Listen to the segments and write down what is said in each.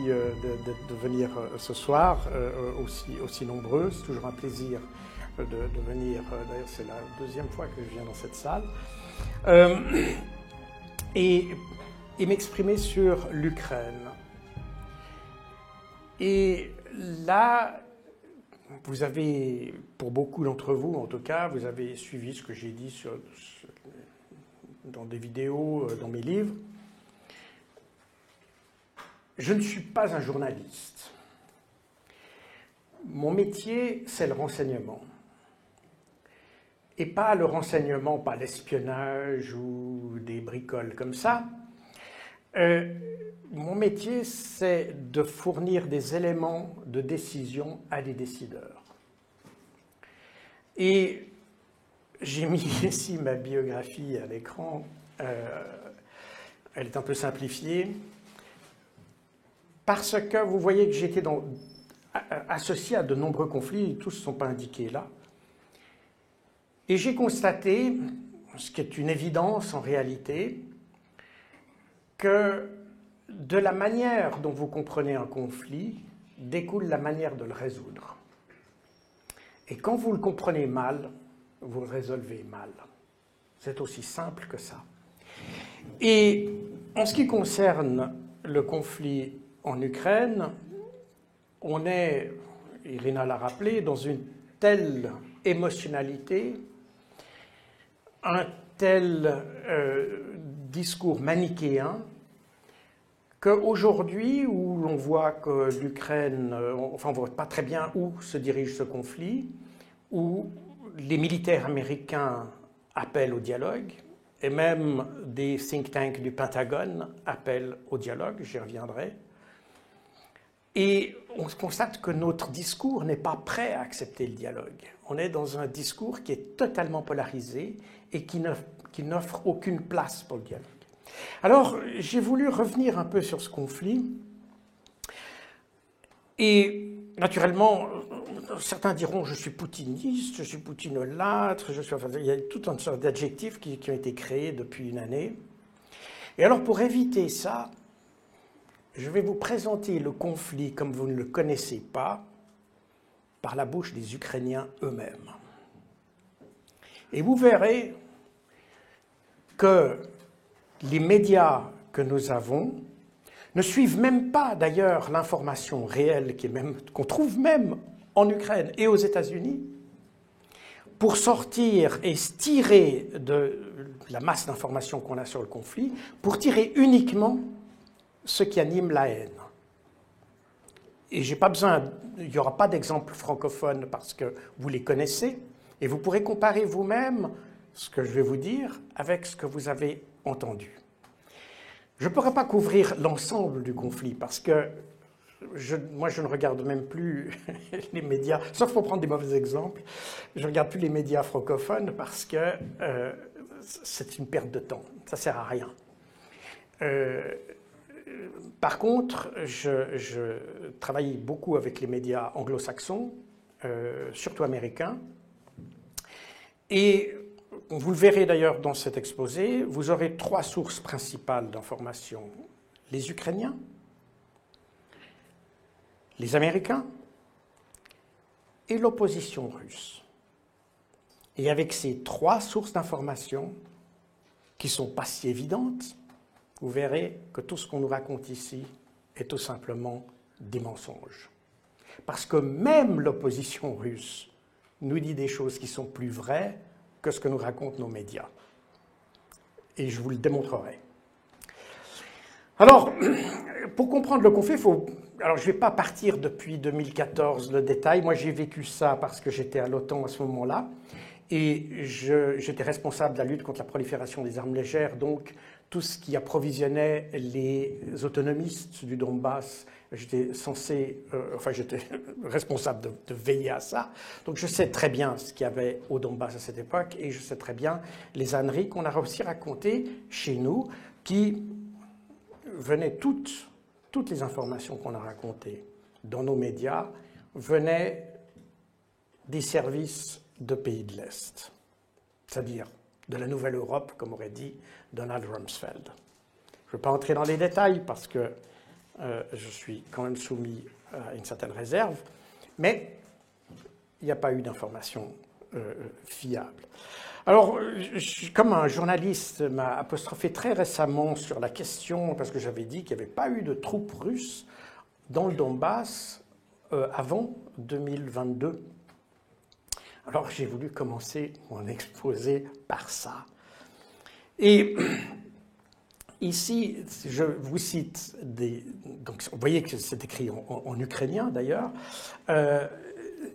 de venir ce soir, aussi nombreux. C'est toujours un plaisir de venir. D'ailleurs, c'est la deuxième fois que je viens dans cette salle. Et m'exprimer sur l'Ukraine. Et là, vous avez, pour beaucoup d'entre vous en tout cas, vous avez suivi ce que j'ai dit dans des vidéos, dans mes livres. Je ne suis pas un journaliste. Mon métier, c'est le renseignement. Et pas le renseignement, pas l'espionnage ou des bricoles comme ça. Mon métier, c'est de fournir des éléments de décision à des décideurs. Et j'ai mis ici ma biographie à l'écran. Elle est un peu simplifiée. Parce que vous voyez que j'étais associé à de nombreux conflits, tous ne sont pas indiqués là. Et j'ai constaté, ce qui est une évidence en réalité, que de la manière dont vous comprenez un conflit découle la manière de le résoudre. Et quand vous le comprenez mal, vous le résolvez mal. C'est aussi simple que ça. Et en ce qui concerne le conflit en Ukraine, on est, Irina l'a rappelé, dans une telle émotionnalité, un tel discours manichéen, qu'aujourd'hui, où l'on voit que l'Ukraine, enfin on ne voit pas très bien où se dirige ce conflit, où les militaires américains appellent au dialogue, et même des think tanks du Pentagone appellent au dialogue, j'y reviendrai. Et on constate que notre discours n'est pas prêt à accepter le dialogue. On est dans un discours qui est totalement polarisé et qui n'offre aucune place pour le dialogue. Alors, j'ai voulu revenir un peu sur ce conflit. Et naturellement, certains diront je suis poutiniste, je suis poutinolâtre, il y a tout un sorte d'adjectifs qui ont été créés depuis une année. Et alors, pour éviter ça, je vais vous présenter le conflit comme vous ne le connaissez pas, par la bouche des Ukrainiens eux-mêmes. Et vous verrez que les médias que nous avons ne suivent même pas d'ailleurs l'information réelle qu'on trouve même en Ukraine et aux États-Unis pour sortir et se tirer de la masse d'informations qu'on a sur le conflit, pour tirer uniquement ce qui anime la haine. Et j'ai pas besoin, il n'y aura pas d'exemple francophone parce que vous les connaissez, et vous pourrez comparer vous-même ce que je vais vous dire avec ce que vous avez entendu. Je ne pourrais pas couvrir l'ensemble du conflit parce que moi je ne regarde même plus les médias, sauf pour prendre des mauvais exemples, je ne regarde plus les médias francophones parce que c'est une perte de temps, ça ne sert à rien. Par contre, je travaille beaucoup avec les médias anglo-saxons, surtout américains, et vous le verrez d'ailleurs dans cet exposé, vous aurez trois sources principales d'information. Les Ukrainiens, les Américains et l'opposition russe. Et avec ces trois sources d'information, qui ne sont pas si évidentes, vous verrez que tout ce qu'on nous raconte ici est tout simplement des mensonges. Parce que même l'opposition russe nous dit des choses qui sont plus vraies que ce que nous racontent nos médias. Et je vous le démontrerai. Alors, pour comprendre le conflit, alors je ne vais pas partir depuis 2014 le détail. Moi, j'ai vécu ça parce que j'étais à l'OTAN à ce moment-là. Et j'étais responsable de la lutte contre la prolifération des armes légères, donc tout ce qui approvisionnait les autonomistes du Donbass, j'étais j'étais responsable de veiller à ça. Donc je sais très bien ce qu'il y avait au Donbass à cette époque et je sais très bien les âneries qu'on a aussi racontées chez nous qui venaient toutes les informations qu'on a racontées dans nos médias venaient des services de pays de l'Est, c'est-à-dire de la Nouvelle Europe, comme aurait dit Donald Rumsfeld. Je ne vais pas entrer dans les détails parce que je suis quand même soumis à une certaine réserve, mais il n'y a pas eu d'informations fiables. Alors, comme un journaliste m'a apostrophé très récemment sur la question, parce que j'avais dit qu'il n'y avait pas eu de troupes russes dans le Donbass avant 2022. Alors, j'ai voulu commencer mon exposé par ça. Et ici, je vous cite donc, vous voyez que c'est écrit en ukrainien d'ailleurs.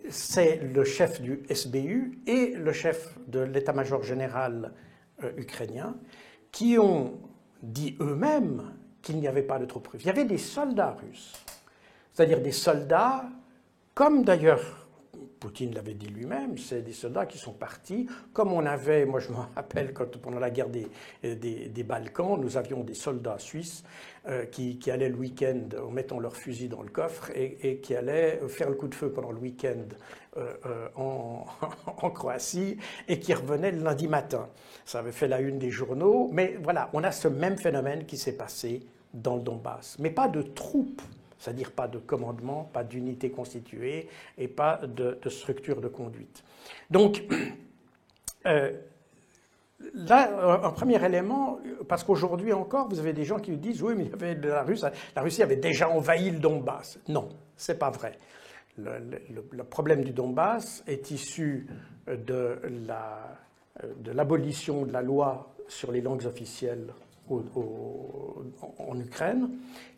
C'est le chef du SBU et le chef de l'état-major général ukrainien qui ont dit eux-mêmes qu'il n'y avait pas de troupes russes. Il y avait des soldats russes, c'est-à-dire des soldats, comme d'ailleurs Poutine l'avait dit lui-même, c'est des soldats qui sont partis, comme on avait, moi je me rappelle, quand, pendant la guerre des Balkans, nous avions des soldats suisses qui allaient le week-end en mettant leurs fusils dans le coffre et qui allaient faire le coup de feu pendant le week-end en Croatie et qui revenaient le lundi matin. Ça avait fait la une des journaux, mais voilà, on a ce même phénomène qui s'est passé dans le Donbass, mais pas de troupes. C'est-à-dire pas de commandement, pas d'unité constituée et pas de structure de conduite. Donc, là, un premier élément, parce qu'aujourd'hui encore, vous avez des gens qui disent « oui, mais il y avait la Russie avait déjà envahi le Donbass ». Non, c'est pas vrai. Le problème du Donbass est issu de l'abolition de la loi sur les langues officielles en Ukraine,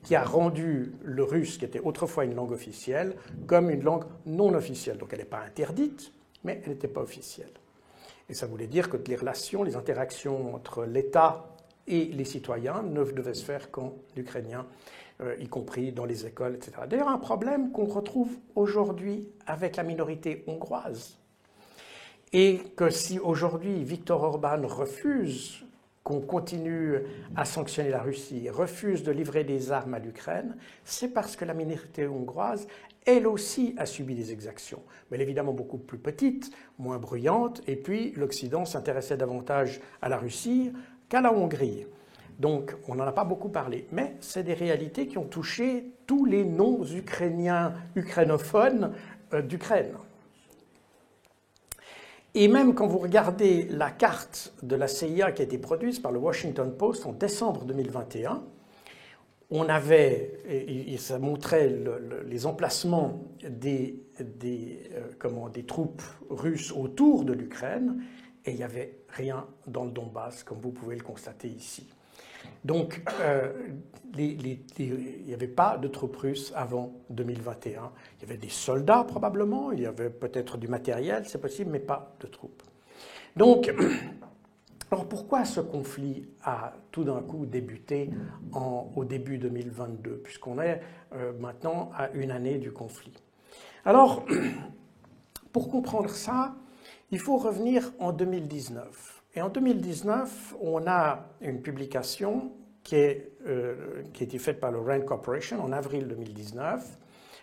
qui a rendu le russe, qui était autrefois une langue officielle, comme une langue non officielle. Donc elle n'est pas interdite, mais elle n'était pas officielle. Et ça voulait dire que les relations, les interactions entre l'État et les citoyens ne devaient se faire qu'en ukrainien, y compris dans les écoles, etc. D'ailleurs, un problème qu'on retrouve aujourd'hui avec la minorité hongroise. Et que si aujourd'hui Viktor Orban refuse qu'on continue à sanctionner la Russie, refuse de livrer des armes à l'Ukraine, c'est parce que la minorité hongroise, elle aussi, a subi des exactions. Mais elle est évidemment beaucoup plus petite, moins bruyante, et puis l'Occident s'intéressait davantage à la Russie qu'à la Hongrie. Donc on n'en a pas beaucoup parlé. Mais c'est des réalités qui ont touché tous les non-ukrainiens, ukrainophones d'Ukraine. Et même quand vous regardez la carte de la CIA qui a été produite par le Washington Post en décembre 2021, on avait, et ça montrait les emplacements des troupes russes autour de l'Ukraine, et il n'y avait rien dans le Donbass, comme vous pouvez le constater ici. Donc, il n'y avait pas de troupes russes avant 2021. Il y avait des soldats probablement, il y avait peut-être du matériel, c'est possible, mais pas de troupes. Donc, alors pourquoi ce conflit a tout d'un coup débuté au début 2022, puisqu'on est maintenant à une année du conflit? Alors, pour comprendre ça, il faut revenir en 2019. Et en 2019, on a une publication qui a été faite par le RAND Corporation en avril 2019.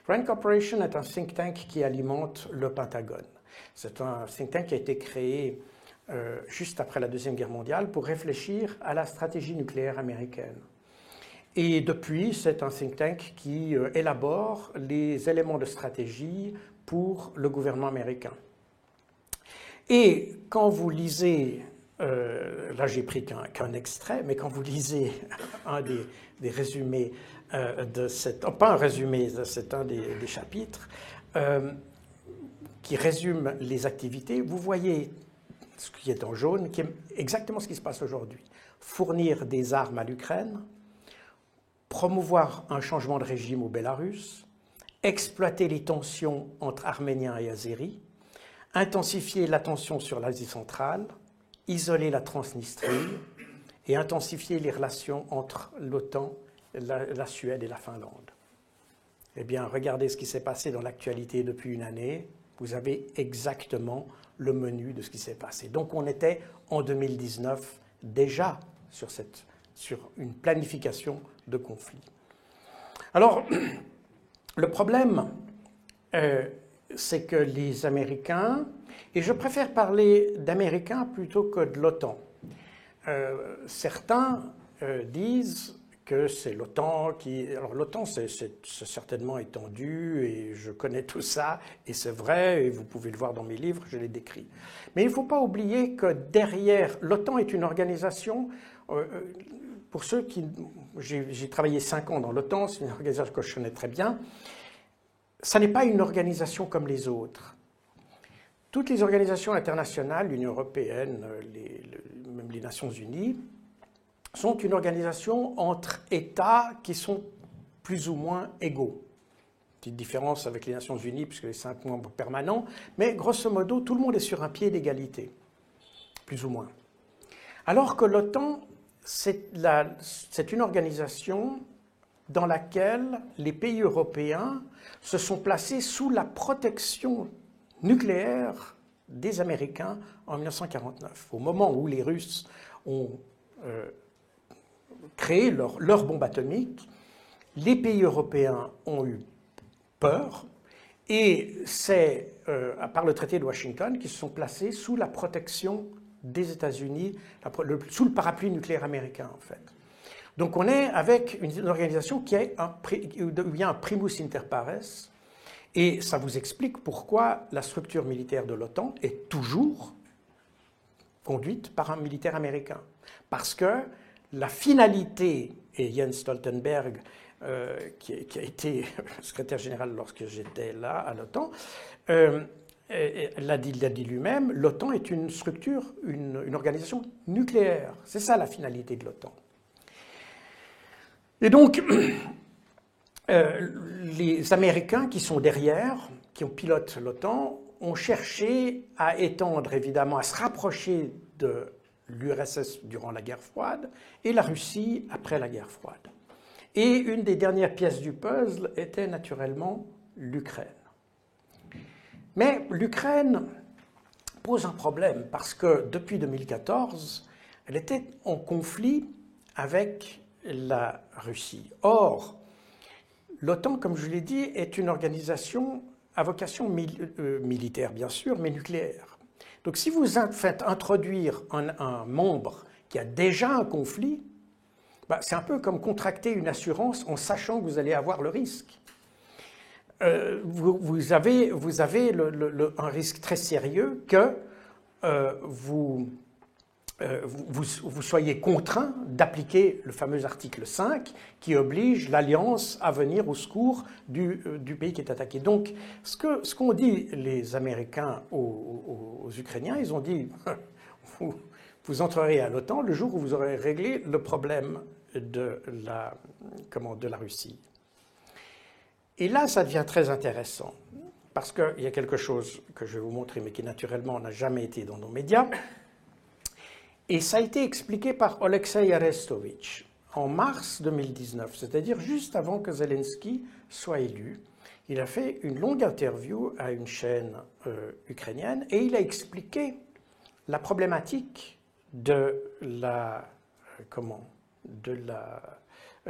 RAND Corporation est un think tank qui alimente le Pentagone. C'est un think tank qui a été créé juste après la Deuxième Guerre mondiale pour réfléchir à la stratégie nucléaire américaine. Et depuis, c'est un think tank qui élabore les éléments de stratégie pour le gouvernement américain. Et quand vous lisez là, j'ai pris qu'un extrait, mais quand vous lisez un des résumés de pas un résumé, c'est un des chapitres qui résume les activités, vous voyez ce qui est en jaune, qui est exactement ce qui se passe aujourd'hui. Fournir des armes à l'Ukraine, promouvoir un changement de régime au Bélarus, exploiter les tensions entre Arméniens et Azéris, intensifier la tension sur l'Asie centrale, isoler la Transnistrie et intensifier les relations entre l'OTAN, la Suède et la Finlande. Eh bien, regardez ce qui s'est passé dans l'actualité depuis une année. Vous avez exactement le menu de ce qui s'est passé. Donc, on était en 2019 déjà sur une planification de conflit. Alors, le problème, c'est que les Américains, et je préfère parler d'Américains plutôt que de l'OTAN, certains disent que c'est l'OTAN qui... Alors l'OTAN, c'est certainement étendu, et je connais tout ça, et c'est vrai, et vous pouvez le voir dans mes livres, je l'ai décrit. Mais il ne faut pas oublier que derrière, l'OTAN est une organisation, pour ceux qui... J'ai travaillé 5 ans dans l'OTAN, c'est une organisation que je connais très bien. Ça n'est pas une organisation comme les autres. Toutes les organisations internationales, l'Union européenne, même les Nations unies, sont une organisation entre États qui sont plus ou moins égaux. Petite différence avec les Nations unies, puisque les 5 membres permanents, mais grosso modo, tout le monde est sur un pied d'égalité, plus ou moins. Alors que l'OTAN, c'est une organisation dans laquelle les pays européens se sont placés sous la protection nucléaire des Américains en 1949, au moment où les Russes ont créé leur bombe atomique. Les pays européens ont eu peur, et c'est par le traité de Washington qu'ils se sont placés sous la protection des États-Unis, sous le parapluie nucléaire américain, en fait. Donc on est avec une organisation où il y a un primus inter pares, et ça vous explique pourquoi la structure militaire de l'OTAN est toujours conduite par un militaire américain. Parce que la finalité, et Jens Stoltenberg, qui a été secrétaire général lorsque j'étais là à l'OTAN, l'a dit lui-même, l'OTAN est une structure, une organisation nucléaire. C'est ça la finalité de l'OTAN. Et donc, les Américains qui sont derrière, qui pilotent l'OTAN, ont cherché à étendre, évidemment, à se rapprocher de l'URSS durant la guerre froide et la Russie après la guerre froide. Et une des dernières pièces du puzzle était naturellement l'Ukraine. Mais l'Ukraine pose un problème parce que depuis 2014, elle était en conflit avec la Russie. Or, l'OTAN, comme je l'ai dit, est une organisation à vocation militaire, bien sûr, mais nucléaire. Donc si vous faites introduire un membre qui a déjà un conflit, c'est un peu comme contracter une assurance en sachant que vous allez avoir le risque. Vous avez un risque très sérieux que vous soyez contraint d'appliquer le fameux article 5 qui oblige l'Alliance à venir au secours du pays qui est attaqué. Donc, ce qu'ont dit les Américains aux Ukrainiens, ils ont dit vous entrerez à l'OTAN le jour où vous aurez réglé le problème de la Russie. Et là, ça devient très intéressant, parce qu'il y a quelque chose que je vais vous montrer, mais qui naturellement n'a jamais été dans nos médias. Et ça a été expliqué par Oleksiy Arestovitch en mars 2019, c'est-à-dire juste avant que Zelensky soit élu. Il a fait une longue interview à une chaîne ukrainienne et il a expliqué la problématique de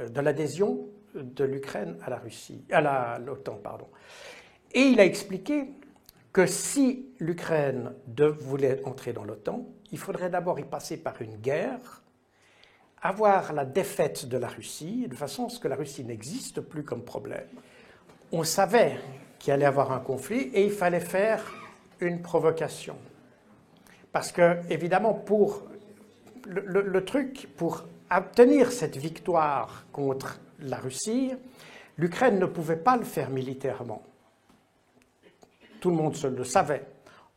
l'adhésion de l'Ukraine à la Russie, à l'OTAN, pardon. Et il a expliqué que si l'Ukraine voulait entrer dans l'OTAN, il faudrait d'abord y passer par une guerre, avoir la défaite de la Russie, de façon à ce que la Russie n'existe plus comme problème. On savait qu'il allait y avoir un conflit et il fallait faire une provocation. Parce que, évidemment, pour le truc, pour obtenir cette victoire contre la Russie, l'Ukraine ne pouvait pas le faire militairement. Tout le monde le savait.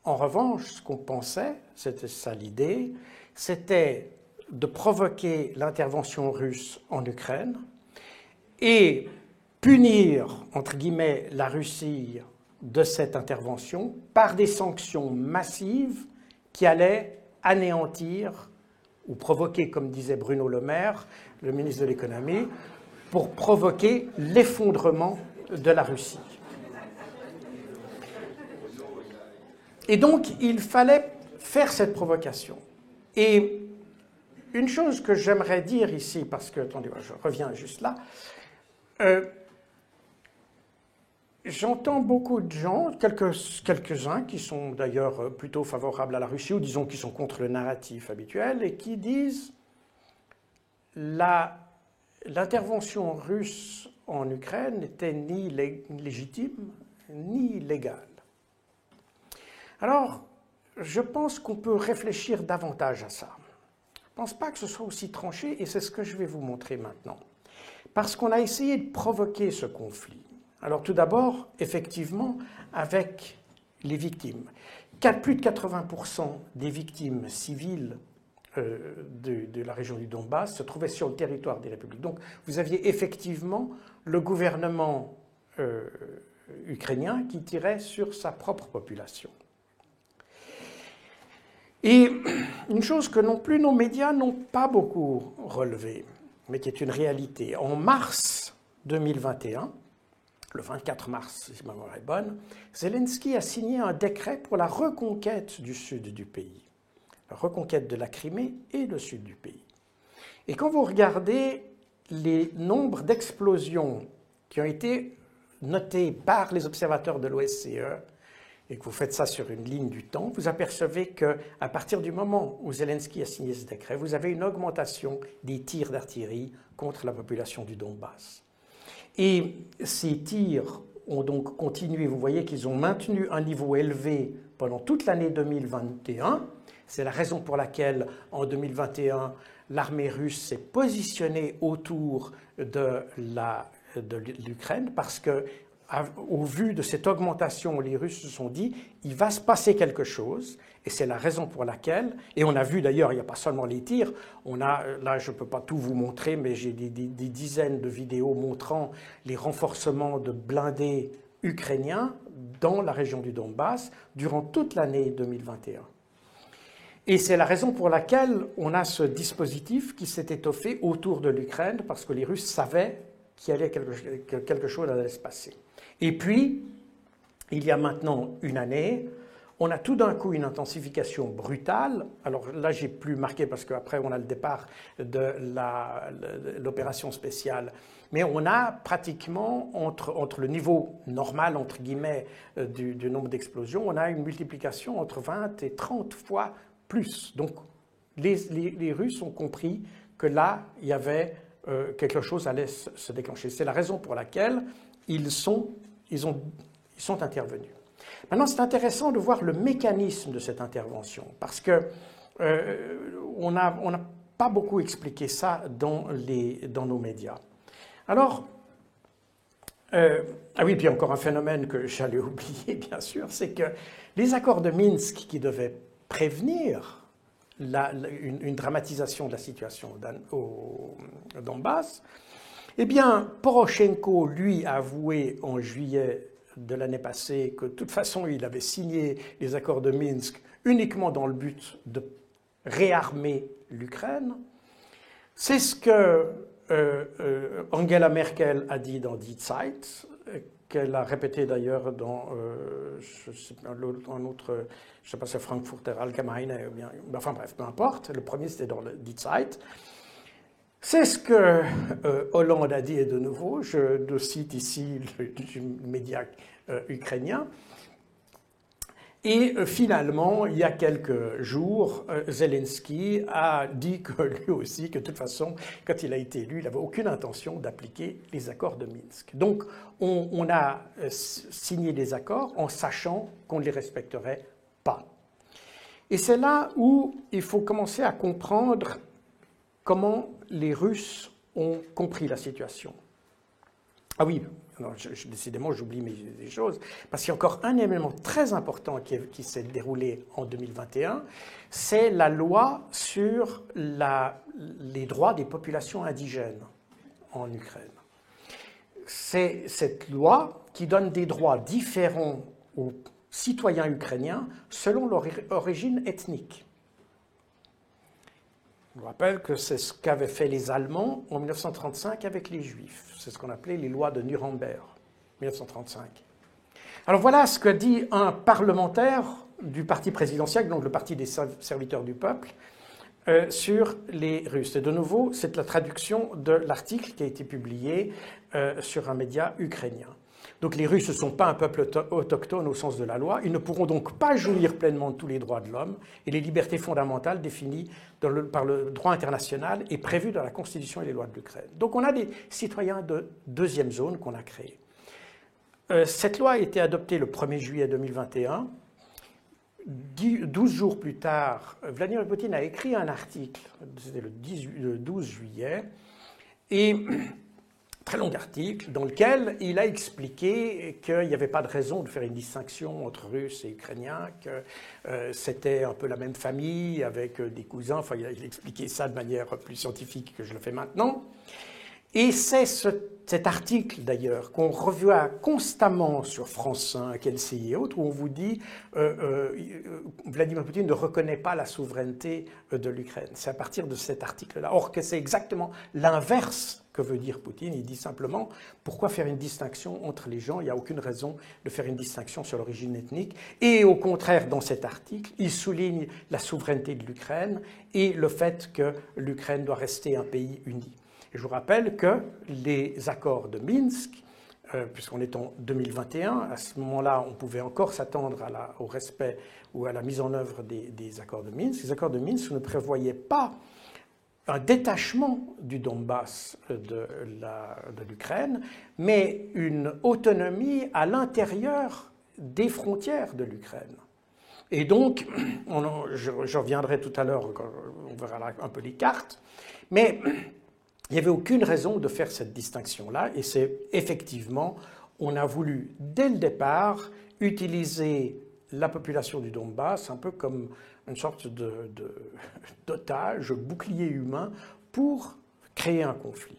En revanche, ce qu'on pensait, c'était ça l'idée, c'était de provoquer l'intervention russe en Ukraine et punir, entre guillemets, la Russie de cette intervention par des sanctions massives qui allaient anéantir ou provoquer, comme disait Bruno Le Maire, le ministre de l'économie, pour provoquer l'effondrement de la Russie. Et donc, il fallait faire cette provocation. Et une chose que j'aimerais dire ici, parce que, attendez, je reviens juste là, j'entends beaucoup de gens, quelques-uns qui sont d'ailleurs plutôt favorables à la Russie, ou disons qui sont contre le narratif habituel, et qui disent l'intervention russe en Ukraine n'était ni légitime ni légale. Alors, je pense qu'on peut réfléchir davantage à ça. Je ne pense pas que ce soit aussi tranché, et c'est ce que je vais vous montrer maintenant. Parce qu'on a essayé de provoquer ce conflit. Alors tout d'abord, effectivement, avec les victimes. Plus de 80% des victimes civiles de la région du Donbass se trouvaient sur le territoire des républiques. Donc vous aviez effectivement le gouvernement ukrainien qui tirait sur sa propre population. Et une chose que non plus nos médias n'ont pas beaucoup relevée, mais qui est une réalité. En mars 2021, le 24 mars, si ma mémoire est bonne, Zelensky a signé un décret pour la reconquête du sud du pays, la reconquête de la Crimée et le sud du pays. Et quand vous regardez les nombres d'explosions qui ont été notés par les observateurs de l'OSCE, et que vous faites ça sur une ligne du temps, vous apercevez qu'à partir du moment où Zelensky a signé ce décret, vous avez une augmentation des tirs d'artillerie contre la population du Donbass. Et ces tirs ont donc continué. Vous voyez qu'ils ont maintenu un niveau élevé pendant toute l'année 2021. C'est la raison pour laquelle, en 2021, l'armée russe s'est positionnée autour de l'Ukraine, parce que, au vu de cette augmentation, les Russes se sont dit il va se passer quelque chose, et c'est la raison pour laquelle, et on a vu d'ailleurs, il n'y a pas seulement les tirs, là je ne peux pas tout vous montrer, mais j'ai des dizaines de vidéos montrant les renforcements de blindés ukrainiens dans la région du Donbass durant toute l'année 2021. Et c'est la raison pour laquelle on a ce dispositif qui s'est étoffé autour de l'Ukraine, parce que les Russes savaient que quelque chose allait se passer. Et puis, il y a maintenant une année, on a tout d'un coup une intensification brutale. Alors là, j'ai plus marqué parce qu'après, on a le départ de l'opération spéciale. Mais on a pratiquement, entre le niveau normal, entre guillemets, du nombre d'explosions, on a une multiplication entre 20 et 30 fois plus. Donc, les Russes ont compris que là, il y avait quelque chose allait se déclencher. C'est la raison pour laquelle ils sont intervenus. Maintenant, c'est intéressant de voir le mécanisme de cette intervention, parce que on n'a pas beaucoup expliqué ça dans nos médias. Alors, ah oui, puis encore un phénomène que j'allais oublier, bien sûr, c'est que les accords de Minsk qui devaient prévenir une dramatisation de la situation au Donbass, eh bien, Poroshenko, lui, a avoué en juillet de l'année passée que de toute façon, il avait signé les accords de Minsk uniquement dans le but de réarmer l'Ukraine. C'est ce que Angela Merkel a dit dans Die Zeit, qu'elle a répété d'ailleurs dans un autre, je ne sais pas si c'est Frankfurter Allgemeine, ou bien, enfin bref, peu importe, le premier c'était dans le Die Zeit. C'est ce que Hollande a dit, et de nouveau, je cite ici le média ukrainien. Et finalement, il y a quelques jours, Zelensky a dit que lui aussi, que de toute façon, quand il a été élu, il n'avait aucune intention d'appliquer les accords de Minsk. Donc, on a signé des accords en sachant qu'on ne les respecterait pas. Et c'est là où il faut commencer à comprendre comment les Russes ont compris la situation. Ah oui, non, décidément j'oublie des choses, parce qu'il y a encore un élément très important qui s'est déroulé en 2021, c'est la loi sur les droits des populations indigènes en Ukraine. C'est cette loi qui donne des droits différents aux citoyens ukrainiens selon leur origine ethnique. Je vous rappelle que c'est ce qu'avaient fait les Allemands en 1935 avec les Juifs. C'est ce qu'on appelait les lois de Nuremberg, 1935. Alors voilà ce que dit un parlementaire du parti présidentiel, donc le parti des serviteurs du peuple, sur les Russes. Et de nouveau, c'est la traduction de l'article qui a été publié sur un média ukrainien. Donc les Russes ne sont pas un peuple autochtone au sens de la loi, ils ne pourront donc pas jouir pleinement de tous les droits de l'homme et les libertés fondamentales définies par le droit international et prévues dans la Constitution et les lois de l'Ukraine. Donc on a des citoyens de deuxième zone qu'on a créés. Cette loi a été adoptée le 1er juillet 2021. 12 jours plus tard, Vladimir Poutine a écrit un article, c'était le 12 juillet, et très long article, dans lequel il a expliqué qu'il n'y avait pas de raison de faire une distinction entre Russes et Ukrainiens, que c'était un peu la même famille avec des cousins. Enfin, il a expliqué ça de manière plus scientifique que je le fais maintenant. Et c'est cet article, d'ailleurs, qu'on revoit constamment sur France 5, LCI et autres, où on vous dit Vladimir Poutine ne reconnaît pas la souveraineté de l'Ukraine. C'est à partir de cet article-là. Or que c'est exactement l'inverse que veut dire Poutine. Il dit simplement pourquoi faire une distinction entre les gens. Il n'y a aucune raison de faire une distinction sur l'origine ethnique. Et au contraire, dans cet article, il souligne la souveraineté de l'Ukraine et le fait que l'Ukraine doit rester un pays uni. Et je vous rappelle que les accords de Minsk, puisqu'on est en 2021, à ce moment-là, on pouvait encore s'attendre au respect ou à la mise en œuvre des accords de Minsk. Les accords de Minsk ne prévoyaient pas un détachement du Donbass de l'Ukraine, mais une autonomie à l'intérieur des frontières de l'Ukraine. Et donc, je reviendrai tout à l'heure, on verra là un peu les cartes, mais il n'y avait aucune raison de faire cette distinction-là, et c'est effectivement, on a voulu, dès le départ, utiliser la population du Donbass un peu comme une sorte d'otage, bouclier humain, pour créer un conflit.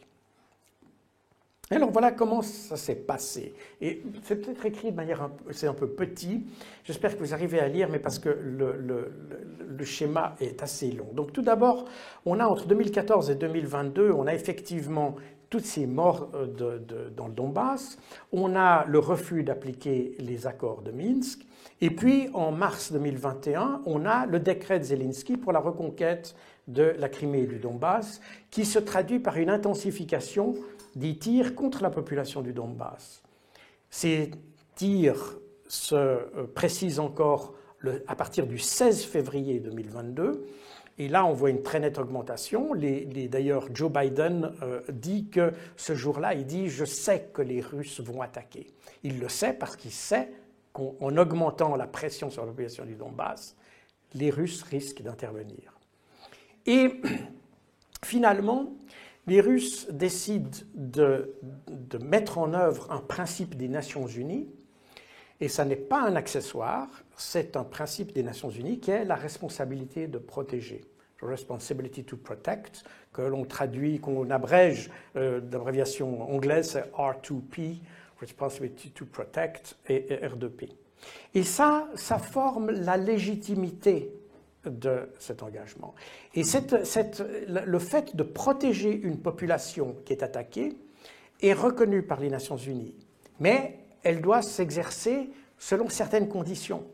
Alors voilà comment ça s'est passé. Et c'est peut-être écrit de manière, c'est un peu petit, j'espère que vous arrivez à lire, mais parce que le schéma est assez long. Donc tout d'abord, on a entre 2014 et 2022, on a effectivement toutes ces morts dans le Donbass, on a le refus d'appliquer les accords de Minsk, et puis en mars 2021, on a le décret de Zelensky pour la reconquête de la Crimée et du Donbass, qui se traduit par une intensification des tirs contre la population du Donbass. Ces tirs se précisent encore à partir du 16 février 2022, et là on voit une très nette augmentation. D'ailleurs, Joe Biden dit que ce jour-là, il dit « je sais que les Russes vont attaquer ». Il le sait parce qu'il sait qu'en augmentant la pression sur la population du Donbass, les Russes risquent d'intervenir. Et finalement, les Russes décident de mettre en œuvre un principe des Nations Unies, et ça n'est pas un accessoire, c'est un principe des Nations Unies qui est la responsabilité de protéger. Responsibility to protect, que l'on traduit, qu'on abrège, l'abréviation anglaise, c'est R2P, Responsibility to Protect, et R2P. Et ça forme la légitimité de cet engagement. Et le fait de protéger une population qui est attaquée est reconnu par les Nations Unies, mais elle doit s'exercer selon certaines conditions.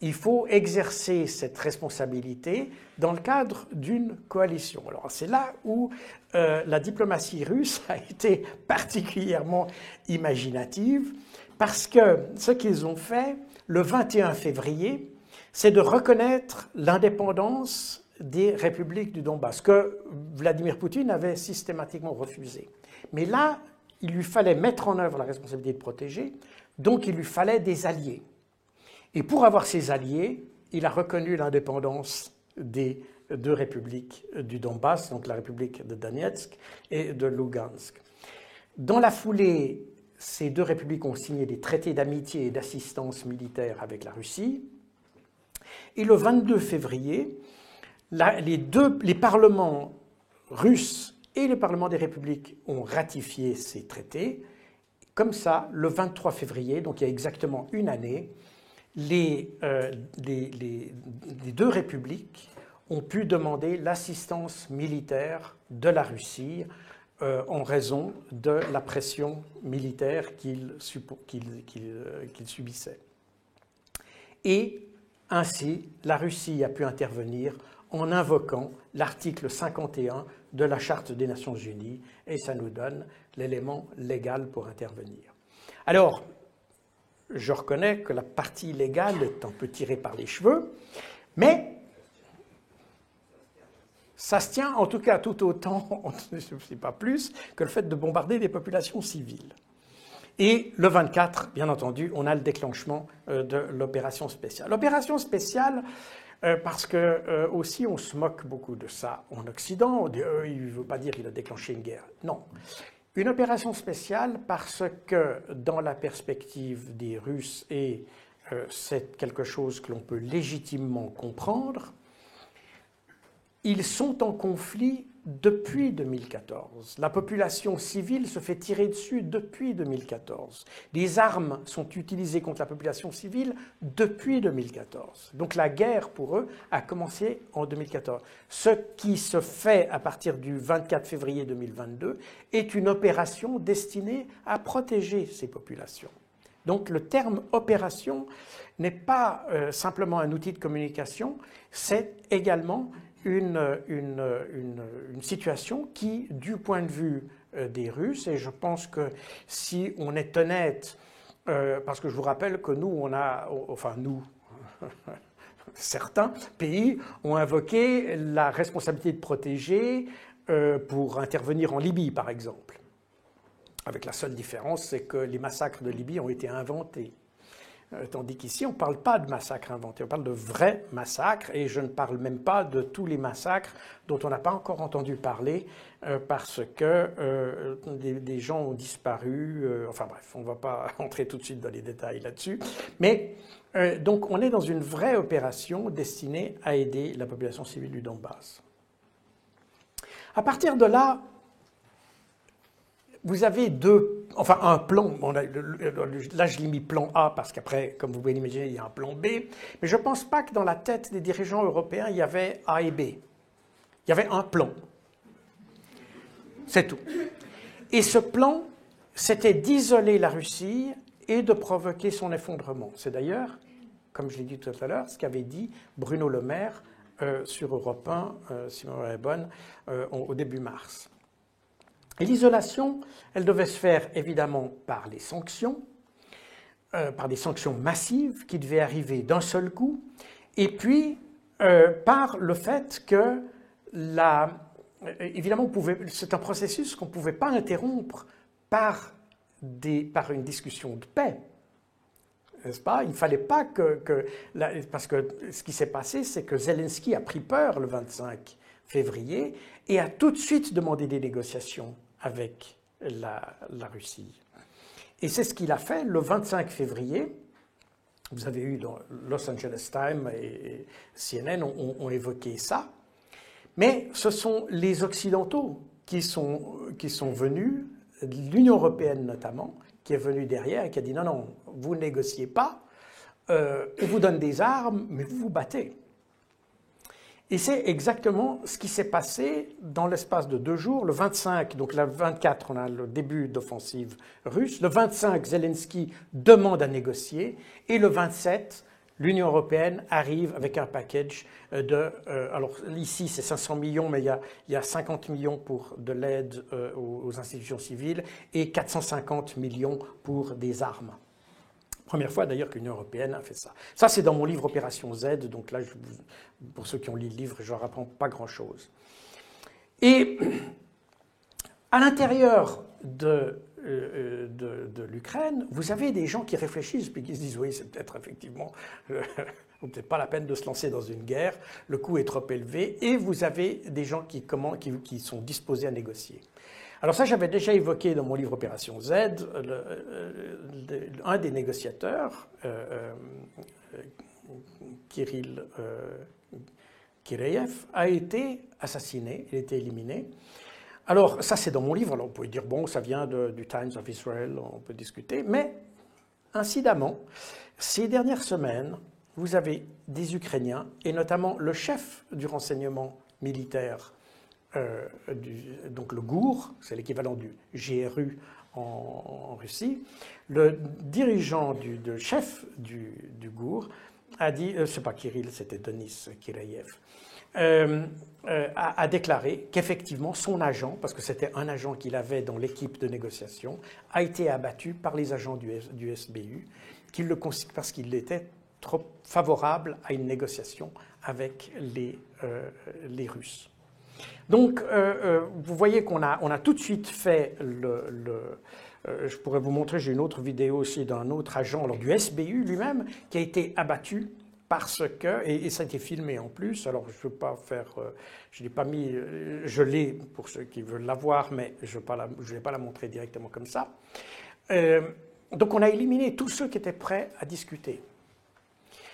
Il faut exercer cette responsabilité dans le cadre d'une coalition. Alors c'est là où la diplomatie russe a été particulièrement imaginative, parce que ce qu'ils ont fait le 21 février, c'est de reconnaître l'indépendance des républiques du Donbass, que Vladimir Poutine avait systématiquement refusé. Mais là, il lui fallait mettre en œuvre la responsabilité de protéger, donc il lui fallait des alliés. Et pour avoir ces alliés, il a reconnu l'indépendance des deux républiques du Donbass, donc la république de Donetsk et de Lugansk. Dans la foulée, ces deux républiques ont signé des traités d'amitié et d'assistance militaire avec la Russie. Et le 22 février, les parlements russes et le parlement des républiques ont ratifié ces traités. Comme ça, le 23 février, donc il y a exactement une année, les deux républiques ont pu demander l'assistance militaire de la Russie en raison de la pression militaire qu'ils subissaient. Et ainsi, la Russie a pu intervenir en invoquant l'article 51 de la Charte des Nations Unies, et ça nous donne l'élément légal pour intervenir. Alors, je reconnais que la partie légale est un peu tirée par les cheveux, mais ça se tient en tout cas tout autant, si pas plus, que le fait de bombarder des populations civiles. Et le 24, bien entendu, on a le déclenchement de l'opération spéciale. L'opération spéciale, parce que aussi on se moque beaucoup de ça en Occident, on dit il ne veut pas dire qu'il a déclenché une guerre. Non. Une opération spéciale parce que dans la perspective des Russes, et c'est quelque chose que l'on peut légitimement comprendre, ils sont en conflit depuis 2014. La population civile se fait tirer dessus depuis 2014. Les armes sont utilisées contre la population civile depuis 2014. Donc la guerre, pour eux, a commencé en 2014. Ce qui se fait à partir du 24 février 2022 est une opération destinée à protéger ces populations. Donc le terme opération n'est pas simplement un outil de communication, c'est également une situation qui, du point de vue des Russes, et je pense que si on est honnête, parce que je vous rappelle que nous, on a, enfin nous, certains pays ont invoqué la responsabilité de protéger pour intervenir en Libye, par exemple. Avec la seule différence, c'est que les massacres de Libye ont été inventés. Tandis qu'ici, on ne parle pas de massacres inventés, on parle de vrais massacres, et je ne parle même pas de tous les massacres dont on n'a pas encore entendu parler parce que des gens ont disparu, enfin bref, on ne va pas entrer tout de suite dans les détails là-dessus. Mais donc on est dans une vraie opération destinée à aider la population civile du Donbass. À partir de là, vous avez un plan, là je l'ai mis plan A parce qu'après, comme vous pouvez l'imaginer, il y a un plan B, mais je ne pense pas que dans la tête des dirigeants européens, il y avait A et B. Il y avait un plan. C'est tout. Et ce plan, c'était d'isoler la Russie et de provoquer son effondrement. C'est d'ailleurs, comme je l'ai dit tout à l'heure, ce qu'avait dit Bruno Le Maire sur Europe 1, si ma mémoire est bonne, au début mars. Et l'isolation, elle devait se faire évidemment par les sanctions, par des sanctions massives qui devaient arriver d'un seul coup, et puis par le fait que, évidemment, c'est un processus qu'on ne pouvait pas interrompre par une discussion de paix. N'est-ce pas? Il ne fallait pas parce que ce qui s'est passé, c'est que Zelensky a pris peur le 25 février et a tout de suite demandé des négociations avec la Russie. Et c'est ce qu'il a fait le 25 février. Vous avez eu dans Los Angeles Times et CNN ont évoqué ça. Mais ce sont les Occidentaux qui sont venus, l'Union européenne notamment, qui est venue derrière et qui a dit non, vous ne négociez pas, on vous donne des armes, mais vous vous battez. Et c'est exactement ce qui s'est passé dans l'espace de 2 jours. Le 25, donc le 24, on a le début d'offensive russe. Le 25, Zelensky demande à négocier. Et le 27, l'Union européenne arrive avec un package alors ici, c'est 500 millions, mais il y a 50 millions pour de l'aide aux institutions civiles et 450 millions pour des armes. Première fois d'ailleurs que l'Union européenne a fait ça. Ça, c'est dans mon livre Opération Z, donc là, pour ceux qui ont lu le livre, je ne leur apprends pas grand-chose. Et à l'intérieur de l'Ukraine, vous avez des gens qui réfléchissent et qui se disent « oui, c'est peut-être effectivement peut-être pas la peine de se lancer dans une guerre, le coût est trop élevé », et vous avez des gens qui sont disposés à négocier. Alors ça, j'avais déjà évoqué dans mon livre Opération Z, un des négociateurs, Kirill Kireev, a été assassiné, il a été éliminé. Alors ça, c'est dans mon livre, alors on peut dire, bon, ça vient du Times of Israel, on peut discuter, mais incidemment, ces dernières semaines, vous avez des Ukrainiens, et notamment le chef du renseignement militaire, donc le GUR, c'est l'équivalent du GRU en Russie, le dirigeant, le chef du GUR a dit, c'est pas Kirill, c'était Denis Kirayev, a déclaré qu'effectivement son agent, parce que c'était un agent qu'il avait dans l'équipe de négociation, a été abattu par les agents du SBU, parce qu'il était trop favorable à une négociation avec les Russes. Donc, vous voyez qu'on a tout de suite fait je pourrais vous montrer, j'ai une autre vidéo aussi d'un autre agent alors, du SBU lui-même qui a été abattu parce que, et ça a été filmé en plus, alors je ne veux pas faire, je ne l'ai pas mis, je l'ai pour ceux qui veulent la voir, mais je ne vais pas la montrer directement comme ça. Donc on a éliminé tous ceux qui étaient prêts à discuter.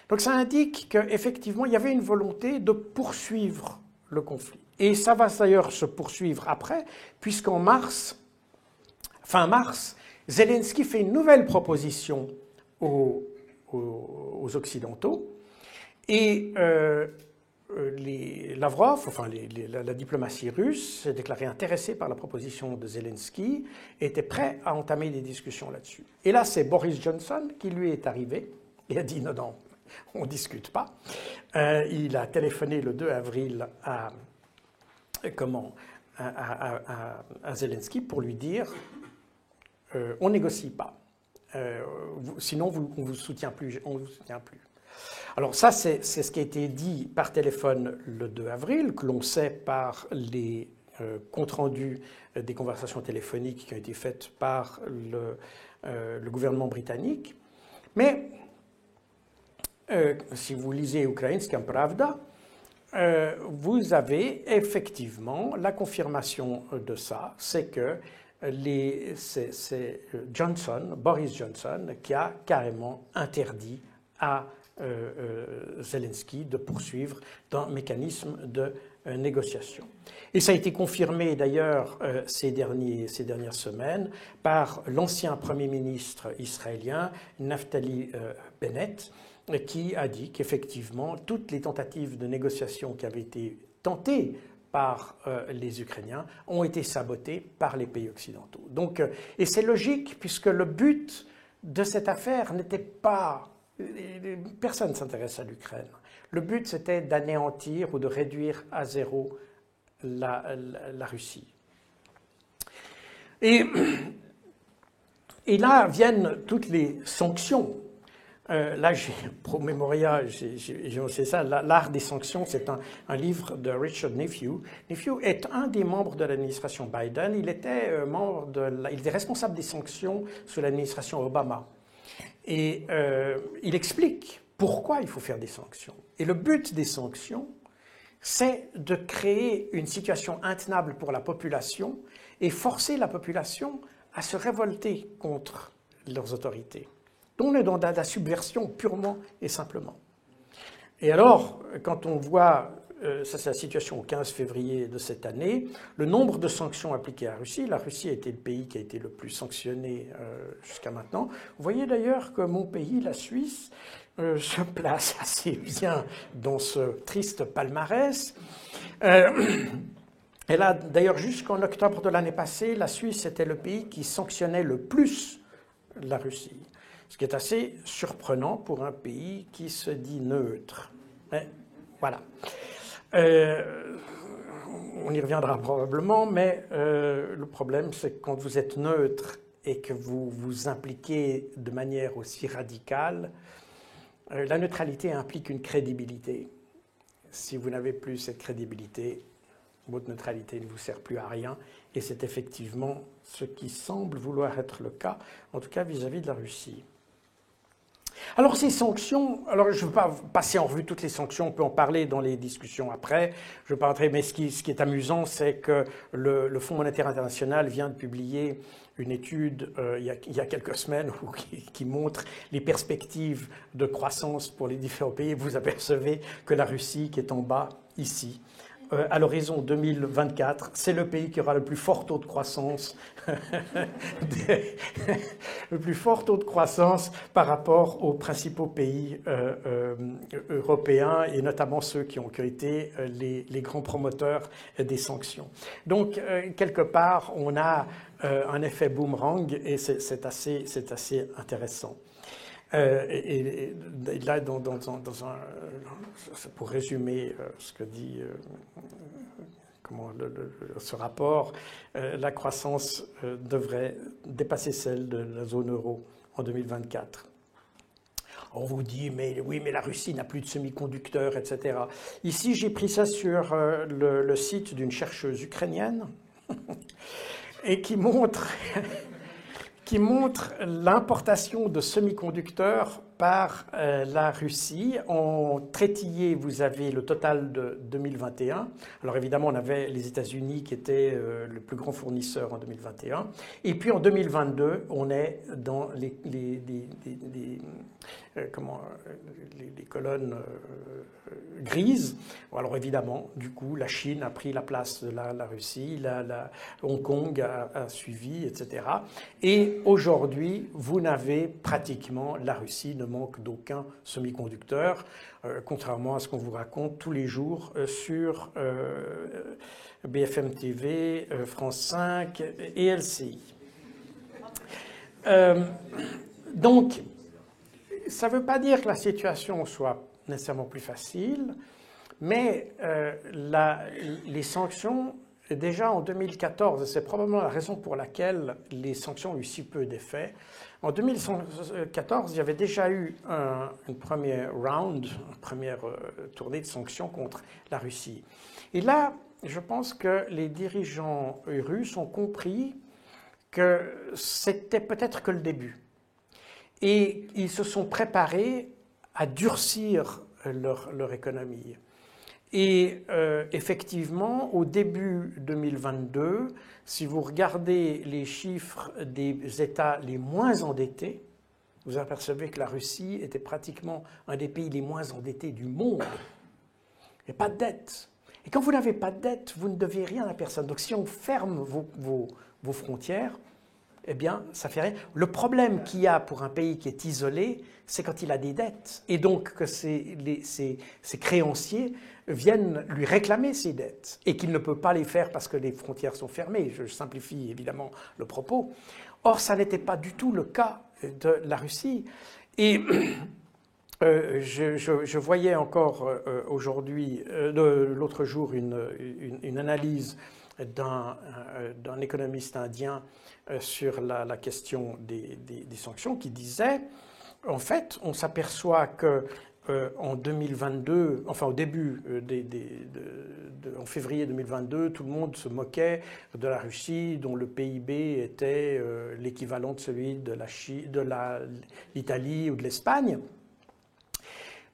Donc ça indique qu'effectivement, il y avait une volonté de poursuivre le conflit. Et ça va d'ailleurs se poursuivre après, puisqu'en fin mars, Zelensky fait une nouvelle proposition aux Occidentaux. Et Lavrov, enfin la diplomatie russe, s'est déclarée intéressée par la proposition de Zelensky et était prêt à entamer des discussions là-dessus. Et là, c'est Boris Johnson qui lui est arrivé et a dit non, non, on ne discute pas. Il a téléphoné le 2 avril à Zelensky pour lui dire on ne négocie pas. Sinon, on ne vous soutient plus. Alors ça, c'est ce qui a été dit par téléphone le 2 avril, que l'on sait par les comptes rendus des conversations téléphoniques qui ont été faites par le gouvernement britannique. Mais si vous lisez Ukrainska Pravda, vous avez effectivement la confirmation de ça, c'est que c'est Boris Johnson, qui a carrément interdit à Zelensky de poursuivre dans un mécanisme de négociation. Et ça a été confirmé d'ailleurs ces dernières semaines par l'ancien Premier ministre israélien Naftali Bennett, qui a dit qu'effectivement toutes les tentatives de négociation qui avaient été tentées par les Ukrainiens ont été sabotées par les pays occidentaux. Donc, et c'est logique puisque le but de cette affaire n'était pas... Personne ne s'intéresse à l'Ukraine. Le but, c'était d'anéantir ou de réduire à zéro la Russie. Et là viennent toutes les sanctions. Là, Pro Memoria, c'est ça, l'art des sanctions, c'est un livre de Richard Nephew. Nephew est un des membres de l'administration Biden. Il était il était responsable des sanctions sous l'administration Obama. Et il explique pourquoi il faut faire des sanctions. Et le but des sanctions, c'est de créer une situation intenable pour la population et forcer la population à se révolter contre leurs autorités. Donc on est dans de la subversion purement et simplement. Et alors, quand on voit, ça c'est la situation au 15 février de cette année, le nombre de sanctions appliquées à la Russie a été le pays qui a été le plus sanctionné jusqu'à maintenant. Vous voyez d'ailleurs que mon pays, la Suisse, se place assez bien dans ce triste palmarès. Et là, d'ailleurs, jusqu'en octobre de l'année passée, la Suisse était le pays qui sanctionnait le plus la Russie. Ce qui est assez surprenant pour un pays qui se dit neutre. Mais, voilà. On y reviendra probablement, mais le problème, c'est que quand vous êtes neutre et que vous vous impliquez de manière aussi radicale, la neutralité implique une crédibilité. Si vous n'avez plus cette crédibilité, votre neutralité ne vous sert plus à rien. Et c'est effectivement ce qui semble vouloir être le cas, en tout cas vis-à-vis de la Russie. Alors ces sanctions, alors je ne veux pas passer en revue toutes les sanctions, on peut en parler dans les discussions après, je ne veux pas rentrer, mais ce qui est amusant, c'est que le Fonds monétaire international vient de publier une étude il y a quelques semaines qui montre les perspectives de croissance pour les différents pays. Vous apercevez que la Russie, qui est en bas ici, à l'horizon 2024, c'est le pays qui aura le plus fort taux de croissance, le plus fort taux de croissance par rapport aux principaux pays européens et notamment ceux qui ont été les grands promoteurs des sanctions. Donc, quelque part, on a un effet boomerang et c'est assez intéressant. Et là, pour résumer ce que dit ce rapport, la croissance devrait dépasser celle de la zone euro en 2024. On vous dit, mais oui, mais la Russie n'a plus de semi-conducteurs, etc. Ici, j'ai pris ça sur le site d'une chercheuse ukrainienne et qui montre l'importation de semi-conducteurs par la Russie. En traitillé, vous avez le total de 2021. Alors évidemment, on avait les États-Unis qui étaient le plus grand fournisseur en 2021. Et puis en 2022, on est dans les colonnes grises. Alors évidemment, du coup, la Chine a pris la place de la Russie, Hong Kong a suivi, etc. Et aujourd'hui, vous n'avez pratiquement, la Russie ne manque d'aucun semi-conducteur, contrairement à ce qu'on vous raconte tous les jours sur BFM TV, France 5 et LCI. Donc, ça ne veut pas dire que la situation soit nécessairement plus facile, mais les sanctions, déjà en 2014, et c'est probablement la raison pour laquelle les sanctions ont eu si peu d'effet, en 2014, il y avait déjà eu une première tournée de sanctions contre la Russie. Et là, je pense que les dirigeants russes ont compris que c'était peut-être que le début. Et ils se sont préparés à durcir leur économie. Et effectivement, au début 2022, si vous regardez les chiffres des États les moins endettés, vous apercevez que la Russie était pratiquement un des pays les moins endettés du monde. Il n'y a pas de dette. Et quand vous n'avez pas de dette, vous ne devez rien à personne. Donc si on ferme vos frontières, eh bien, ça fait rien. Le problème qu'il y a pour un pays qui est isolé, c'est quand il a des dettes. Et donc que ses créanciers viennent lui réclamer ses dettes et qu'il ne peut pas les faire parce que les frontières sont fermées. Je simplifie évidemment le propos. Or, ça n'était pas du tout le cas de la Russie. Et je voyais encore aujourd'hui, l'autre jour, une analyse d'un économiste indien sur la question des sanctions qui disait, en fait, on s'aperçoit que en 2022, enfin au début, en février 2022, tout le monde se moquait de la Russie, dont le PIB était l'équivalent de celui de l'Italie ou de l'Espagne.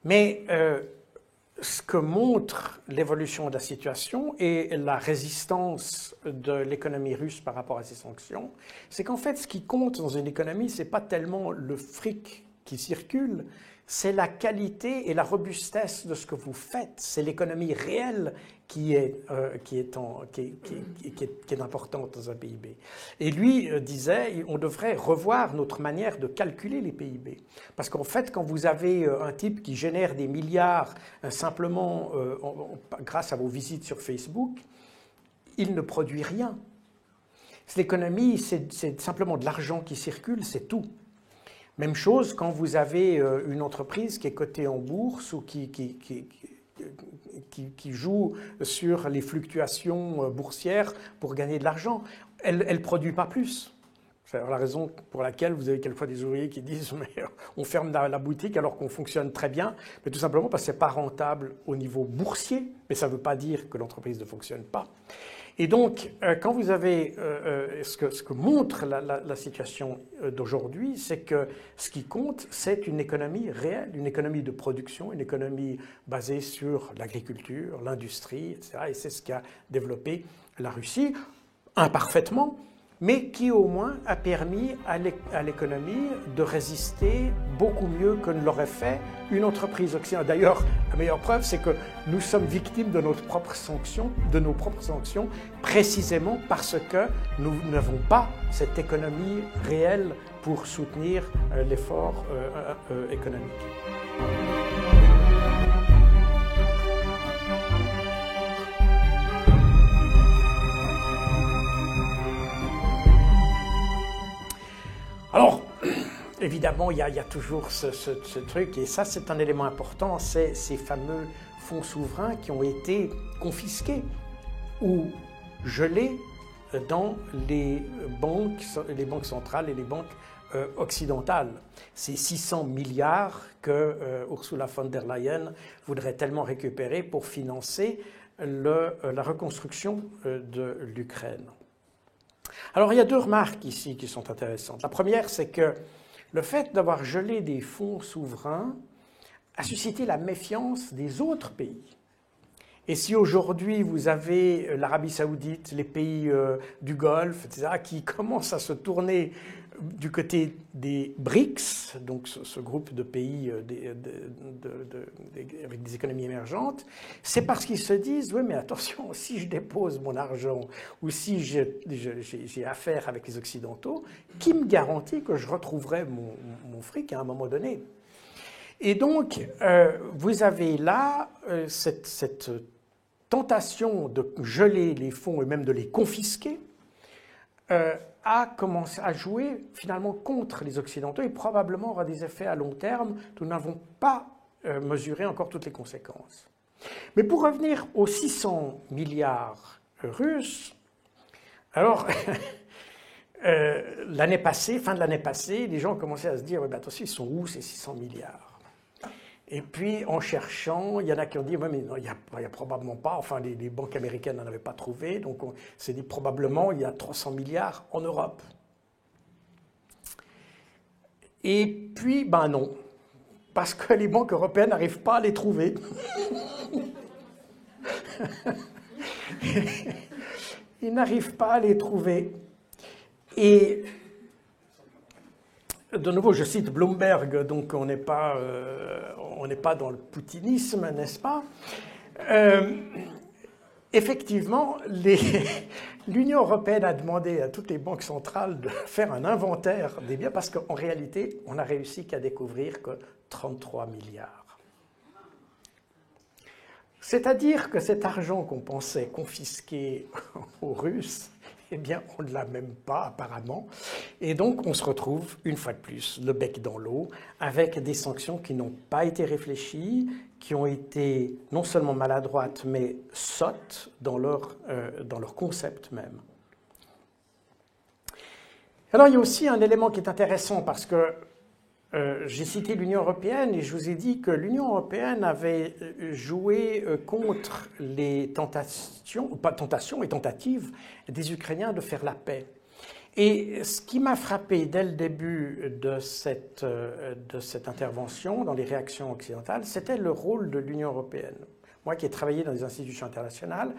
Mais ce que montre l'évolution de la situation et la résistance de l'économie russe par rapport à ces sanctions, c'est qu'en fait, ce qui compte dans une économie, ce n'est pas tellement le fric qui circule, c'est la qualité et la robustesse de ce que vous faites. C'est l'économie réelle qui est importante dans un PIB. Et lui disait, on devrait revoir notre manière de calculer les PIB. Parce qu'en fait, quand vous avez un type qui génère des milliards simplement grâce à vos visites sur Facebook, il ne produit rien. L'économie, c'est simplement de l'argent qui circule, c'est tout. Même chose quand vous avez une entreprise qui est cotée en bourse ou qui joue sur les fluctuations boursières pour gagner de l'argent. Elle ne produit pas plus. C'est la raison pour laquelle vous avez quelquefois des ouvriers qui disent mais on ferme la boutique alors qu'on fonctionne très bien, mais tout simplement parce que ce n'est pas rentable au niveau boursier, mais ça ne veut pas dire que l'entreprise ne fonctionne pas. Et donc, quand vous avez ce que montre la situation d'aujourd'hui, c'est que ce qui compte, c'est une économie réelle, une économie de production, une économie basée sur l'agriculture, l'industrie, etc. Et c'est ce qu'a développé la Russie, imparfaitement, mais qui au moins a permis à l'économie de résister beaucoup mieux que ne l'aurait fait une entreprise occidentale. D'ailleurs, la meilleure preuve, c'est que nous sommes victimes de nos propres sanctions, précisément parce que nous n'avons pas cette économie réelle pour soutenir l'effort économique. évidemment, il y a toujours ce truc, et ça c'est un élément important, c'est ces fameux fonds souverains qui ont été confisqués ou gelés dans les banques centrales et les banques occidentales. Ces 600 milliards que Ursula von der Leyen voudrait tellement récupérer pour financer la reconstruction de l'Ukraine. Alors il y a deux remarques ici qui sont intéressantes. La première, c'est que le fait d'avoir gelé des fonds souverains a suscité la méfiance des autres pays. Et si aujourd'hui vous avez l'Arabie Saoudite, les pays du Golfe, etc., qui commencent à se tourner du côté des BRICS, donc ce groupe de pays avec des économies émergentes, c'est parce qu'ils se disent « oui, mais attention, si je dépose mon argent ou si j'ai affaire avec les Occidentaux, qui me garantit que je retrouverai mon fric à un moment donné ?» Et donc, vous avez là cette tentation de geler les fonds et même de les confisquer, a commencé à jouer finalement contre les Occidentaux et probablement aura des effets à long terme dont nous n'avons pas mesuré encore toutes les conséquences. Mais pour revenir aux 600 milliards russes, alors l'année passée, fin de l'année passée, les gens ont commencé à se dire, ouais, attention, ils sont où ces 600 milliards? Et puis, en cherchant, il y en a qui ont dit, oui, mais non, il n'y a probablement pas, enfin, les banques américaines n'en avaient pas trouvé, donc on s'est dit, probablement, il y a 300 milliards en Europe. Et puis, ben non, parce que les banques européennes n'arrivent pas à les trouver. Ils n'arrivent pas à les trouver. Et de nouveau, je cite Bloomberg, donc on n'est pas dans le poutinisme, n'est-ce pas? Effectivement, l'Union européenne a demandé à toutes les banques centrales de faire un inventaire des biens, parce qu'en réalité, on n'a réussi qu'à découvrir que 33 milliards. C'est-à-dire que cet argent qu'on pensait confisqué aux Russes, eh bien, on ne l'a même pas apparemment. Et donc, on se retrouve, une fois de plus, le bec dans l'eau, avec des sanctions qui n'ont pas été réfléchies, qui ont été non seulement maladroites, mais sottes dans leur concept même. Alors, il y a aussi un élément qui est intéressant, parce que j'ai cité l'Union européenne et je vous ai dit que l'Union européenne avait joué contre les tentations, pas tentations et tentatives des Ukrainiens de faire la paix. Et ce qui m'a frappé dès le début de cette intervention, dans les réactions occidentales, c'était le rôle de l'Union européenne. Moi qui ai travaillé dans des institutions internationales,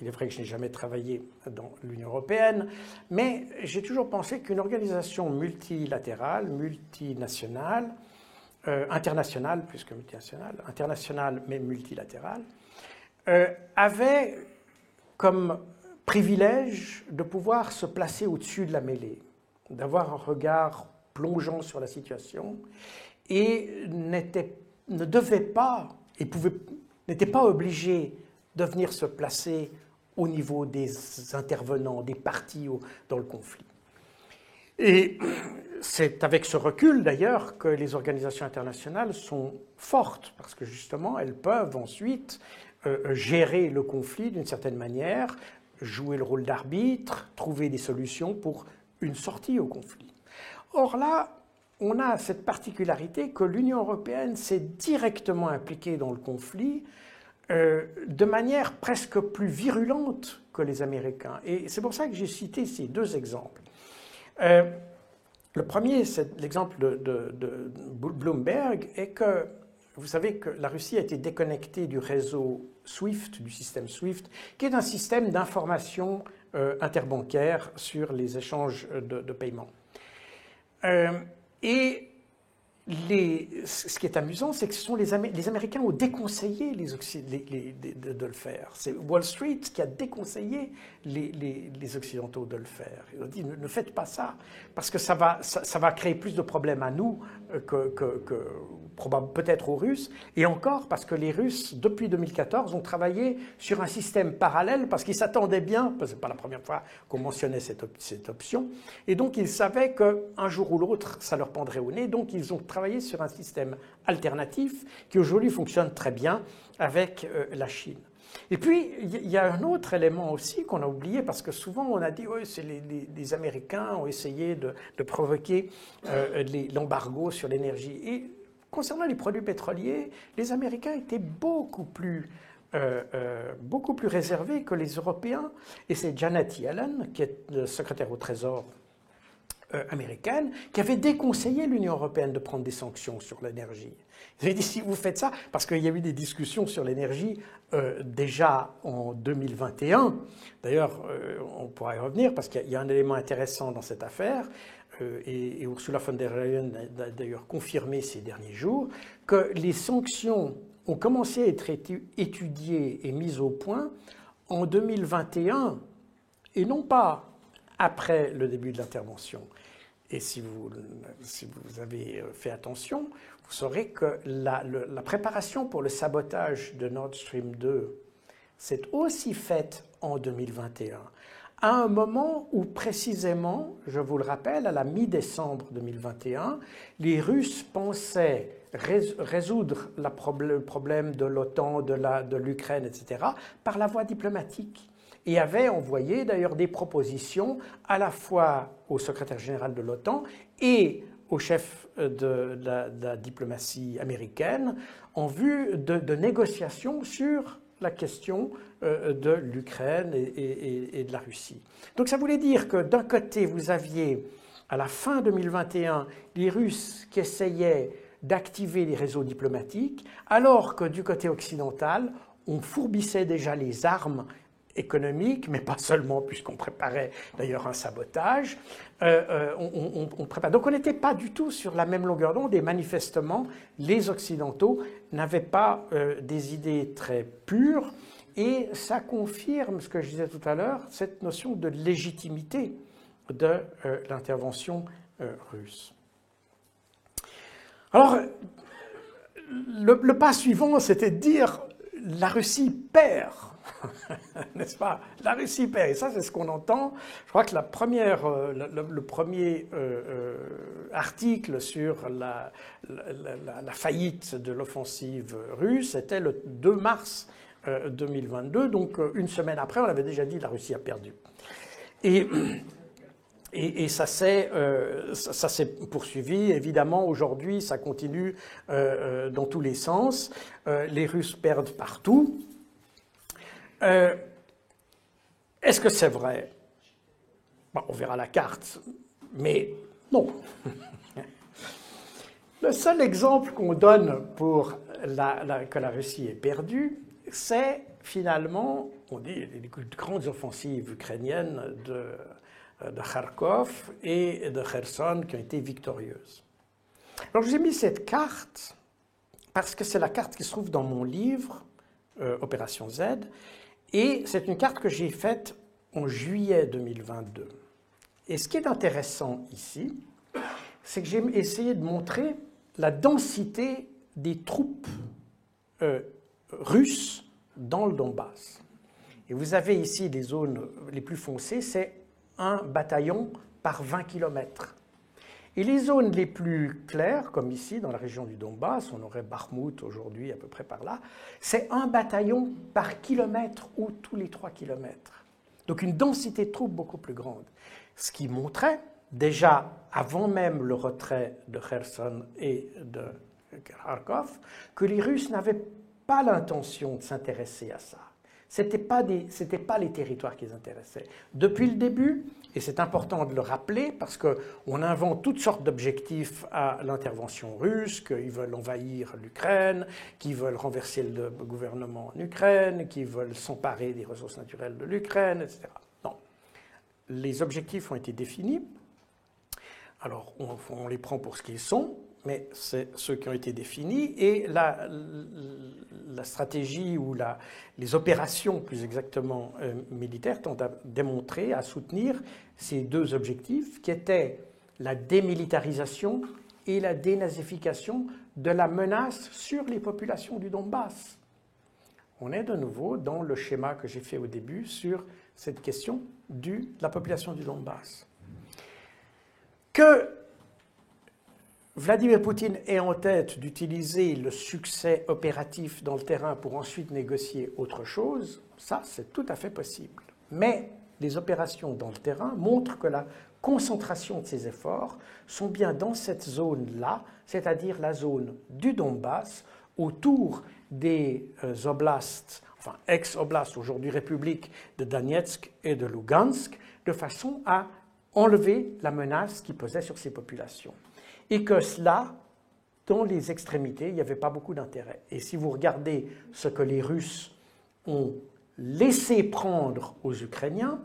il est vrai que je n'ai jamais travaillé dans l'Union européenne, mais j'ai toujours pensé qu'une organisation multilatérale, multinationale, internationale plus que multinationale, internationale mais multilatérale, avait comme privilège de pouvoir se placer au-dessus de la mêlée, d'avoir un regard plongeant sur la situation et ne devait pas et n'était pas obligé de venir se placer au niveau des intervenants, des parties dans le conflit. Et c'est avec ce recul, d'ailleurs, que les organisations internationales sont fortes, parce que justement, elles peuvent ensuite gérer le conflit d'une certaine manière, jouer le rôle d'arbitre, trouver des solutions pour une sortie au conflit. Or là, on a cette particularité que l'Union européenne s'est directement impliquée dans le conflit, de manière presque plus virulente que les Américains. Et c'est pour ça que j'ai cité ces deux exemples. Le premier, c'est l'exemple de Bloomberg, est que vous savez que la Russie a été déconnectée du réseau SWIFT, du système SWIFT, qui est un système d'information interbancaire sur les échanges de paiement. Et ce qui est amusant, c'est que ce sont les Américains ont déconseillé de le faire. C'est Wall Street qui a déconseillé les Occidentaux de le faire. Ils ont dit ne faites pas ça, parce que ça va créer plus de problèmes à nous que peut-être aux Russes, et encore parce que les Russes, depuis 2014, ont travaillé sur un système parallèle, parce qu'ils s'attendaient bien, parce que ce n'est pas la première fois qu'on mentionnait cette option, et donc ils savaient qu'un jour ou l'autre, ça leur pendrait au nez, donc ils ont travaillé sur un système alternatif qui aujourd'hui fonctionne très bien avec la Chine. Et puis, il y a un autre élément aussi qu'on a oublié, parce que souvent on a dit oui, c'est les Américains ont essayé de provoquer l'embargo sur l'énergie. Et concernant les produits pétroliers, les Américains étaient beaucoup plus réservés que les Européens. Et c'est Janet Yellen, qui est le secrétaire au Trésor américaine, qui avait déconseillé l'Union européenne de prendre des sanctions sur l'énergie. Ils avaient dit, si vous faites ça, parce qu'il y a eu des discussions sur l'énergie déjà en 2021, d'ailleurs on pourra y revenir, parce qu'il y a un élément intéressant dans cette affaire, et Ursula von der Leyen a d'ailleurs confirmé ces derniers jours, que les sanctions ont commencé à être étudiées et mises au point en 2021, et non pas après le début de l'intervention. Et si vous avez fait attention, vous saurez que la préparation pour le sabotage de Nord Stream 2 s'est aussi faite en 2021, à un moment où précisément, je vous le rappelle, à la mi-décembre 2021, les Russes pensaient résoudre le problème de l'OTAN, de l'Ukraine, etc., par la voie diplomatique. Et avait envoyé d'ailleurs des propositions à la fois au secrétaire général de l'OTAN et au chef de la diplomatie américaine en vue de négociations sur la question de l'Ukraine et de la Russie. Donc ça voulait dire que d'un côté, vous aviez à la fin 2021 les Russes qui essayaient d'activer les réseaux diplomatiques, alors que du côté occidental, on fourbissait déjà les armes économique, mais pas seulement, puisqu'on préparait d'ailleurs un sabotage. On prépare. Donc on n'était pas du tout sur la même longueur d'onde, et manifestement, les Occidentaux n'avaient pas des idées très pures, et ça confirme ce que je disais tout à l'heure, cette notion de légitimité de l'intervention russe. Alors, le pas suivant, c'était de dire la Russie perd. N'est-ce pas? La Russie perd. Et ça, c'est ce qu'on entend. Je crois que le premier article sur la faillite de l'offensive russe était le 2 mars 2022. Donc, une semaine après, on avait déjà dit que la Russie a perdu. Et ça s'est poursuivi. Évidemment, aujourd'hui, ça continue dans tous les sens. Les Russes perdent partout. Est-ce que c'est vrai? Bon, on verra la carte, mais non. Le seul exemple qu'on donne pour que la Russie ait perdu, c'est finalement, on dit, les grandes offensives ukrainiennes de Kharkov et de Kherson qui ont été victorieuses. Alors, je vous ai mis cette carte parce que c'est la carte qui se trouve dans mon livre, Opération Z, et c'est une carte que j'ai faite en juillet 2022. Et ce qui est intéressant ici, c'est que j'ai essayé de montrer la densité des troupes russes dans le Donbass. Et vous avez ici les zones les plus foncées, c'est un bataillon par 20 km. Et les zones les plus claires, comme ici dans la région du Donbass, on aurait Bakhmout aujourd'hui à peu près par là, c'est un bataillon par kilomètre ou tous les 3 kilomètres. Donc une densité de troupes beaucoup plus grande. Ce qui montrait, déjà avant même le retrait de Kherson et de Kharkov, que les Russes n'avaient pas l'intention de s'intéresser à ça. Ce n'étaient pas les territoires qui les intéressaient. Depuis le début, et c'est important de le rappeler parce qu'on invente toutes sortes d'objectifs à l'intervention russe, qu'ils veulent envahir l'Ukraine, qu'ils veulent renverser le gouvernement en Ukraine, qu'ils veulent s'emparer des ressources naturelles de l'Ukraine, etc. Non. Les objectifs ont été définis. Alors, on les prend pour ce qu'ils sont. mais c'est ceux qui ont été définis, et la stratégie ou les opérations, plus exactement militaires, tendent à démontrer, à soutenir ces deux objectifs qui étaient la démilitarisation et la dénazification de la menace sur les populations du Donbass. On est de nouveau dans le schéma que j'ai fait au début sur cette question de la population du Donbass. Que Vladimir Poutine ait en tête d'utiliser le succès opératif dans le terrain pour ensuite négocier autre chose, ça c'est tout à fait possible. Mais les opérations dans le terrain montrent que la concentration de ces efforts sont bien dans cette zone-là, c'est-à-dire la zone du Donbass, autour des oblasts, enfin ex-oblasts, aujourd'hui républiques de Donetsk et de Lugansk, de façon à enlever la menace qui pesait sur ces populations. Et que cela, dans les extrémités, il n'y avait pas beaucoup d'intérêt. Et si vous regardez ce que les Russes ont laissé prendre aux Ukrainiens,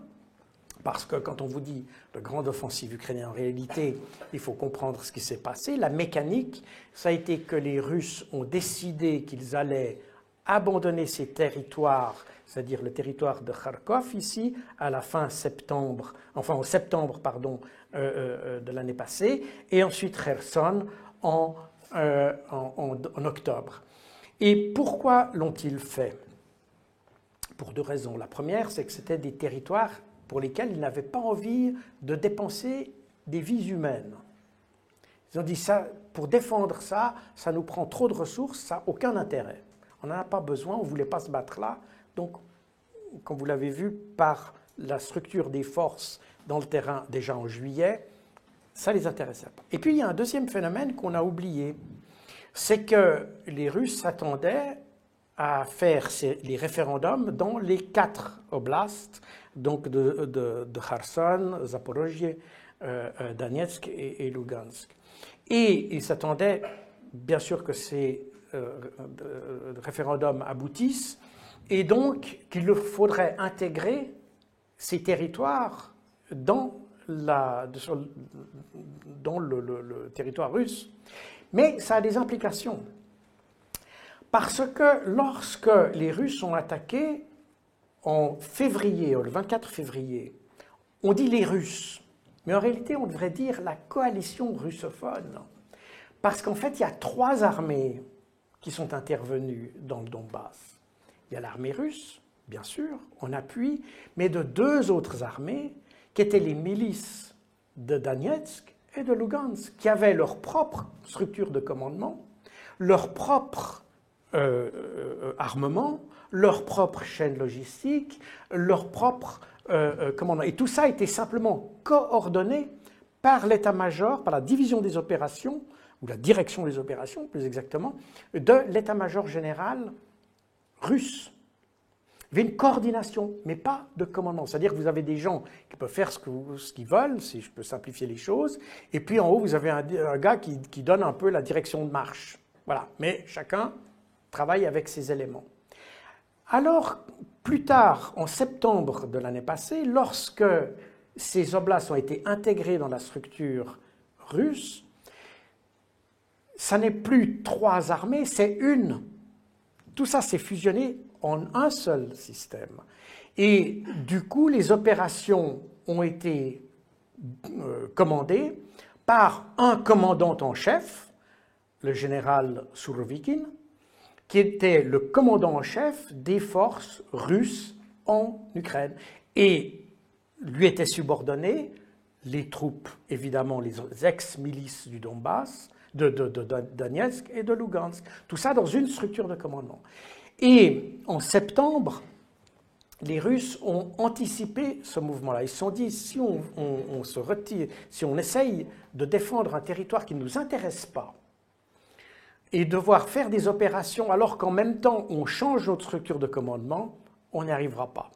parce que quand on vous dit de grande offensive ukrainienne, en réalité, il faut comprendre ce qui s'est passé. La mécanique, ça a été que les Russes ont décidé qu'ils allaient abandonner ces territoires, c'est-à-dire le territoire de Kharkov ici, à la fin septembre, enfin en septembre, pardon, de l'année passée, et ensuite Kherson en octobre. Et pourquoi l'ont-ils fait? Pour deux raisons. La première, c'est que c'était des territoires pour lesquels ils n'avaient pas envie de dépenser des vies humaines. Ils ont dit ça, pour défendre ça, ça nous prend trop de ressources, ça n'a aucun intérêt. On n'en a pas besoin, on ne voulait pas se battre là. Donc, comme vous l'avez vu, par la structure des forces dans le terrain déjà en juillet, ça ne les intéressait pas. Et puis, il y a un deuxième phénomène qu'on a oublié, c'est que les Russes s'attendaient à faire les référendums dans les 4 oblasts, donc de Kherson, Zaporozhye, Donetsk et Lugansk. Et ils s'attendaient, bien sûr, que ces référendums aboutissent, et donc qu'il leur faudrait intégrer ces territoires dans le territoire russe. Mais ça a des implications. Parce que lorsque les Russes ont attaqué en février, le 24 février, on dit les Russes, mais en réalité on devrait dire la coalition russophone. Parce qu'en fait il y a 3 armées qui sont intervenues dans le Donbass. Il y a l'armée russe, bien sûr, en appui, mais de 2 autres armées qui étaient les milices de Donetsk et de Lugansk, qui avaient leur propre structure de commandement, leur propre armement, leur propre chaîne logistique, leur propre commandement. Et tout ça était simplement coordonné par l'état-major, par la division des opérations, ou la direction des opérations, plus exactement, de l'état-major général russe. Il y avait une coordination, mais pas de commandement. C'est-à-dire que vous avez des gens qui peuvent faire ce qu'ils veulent, si je peux simplifier les choses, et puis en haut, vous avez un gars qui donne un peu la direction de marche. Voilà, mais chacun travaille avec ses éléments. Alors, plus tard, en septembre de l'année passée, lorsque ces oblasts ont été intégrés dans la structure russe, ça n'est plus 3 armées, c'est une. Tout ça s'est fusionné en un seul système. Et du coup, les opérations ont été commandées par un commandant en chef, le général Surovikin, qui était le commandant en chef des forces russes en Ukraine. Et lui étaient subordonnés les troupes, évidemment, les ex-milices du Donbass, de Donetsk et de Lugansk. Tout ça dans une structure de commandement. Et en septembre, les Russes ont anticipé ce mouvement-là. Ils se sont dit, si on se retire, si on essaye de défendre un territoire qui ne nous intéresse pas, et devoir faire des opérations alors qu'en même temps on change notre structure de commandement, on n'y arrivera pas.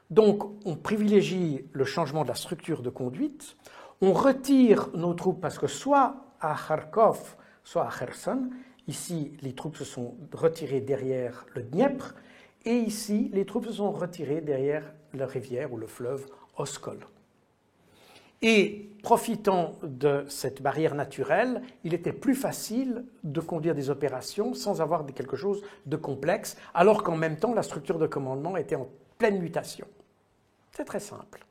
Donc on privilégie le changement de la structure de conduite, on retire nos troupes parce que soit à Kharkov, soit à Kherson, ici les troupes se sont retirées derrière le Dniepr, et ici les troupes se sont retirées derrière la rivière ou le fleuve Oskol. Et profitant de cette barrière naturelle, il était plus facile de conduire des opérations sans avoir quelque chose de complexe, alors qu'en même temps, la structure de commandement était en pleine mutation. C'est très simple.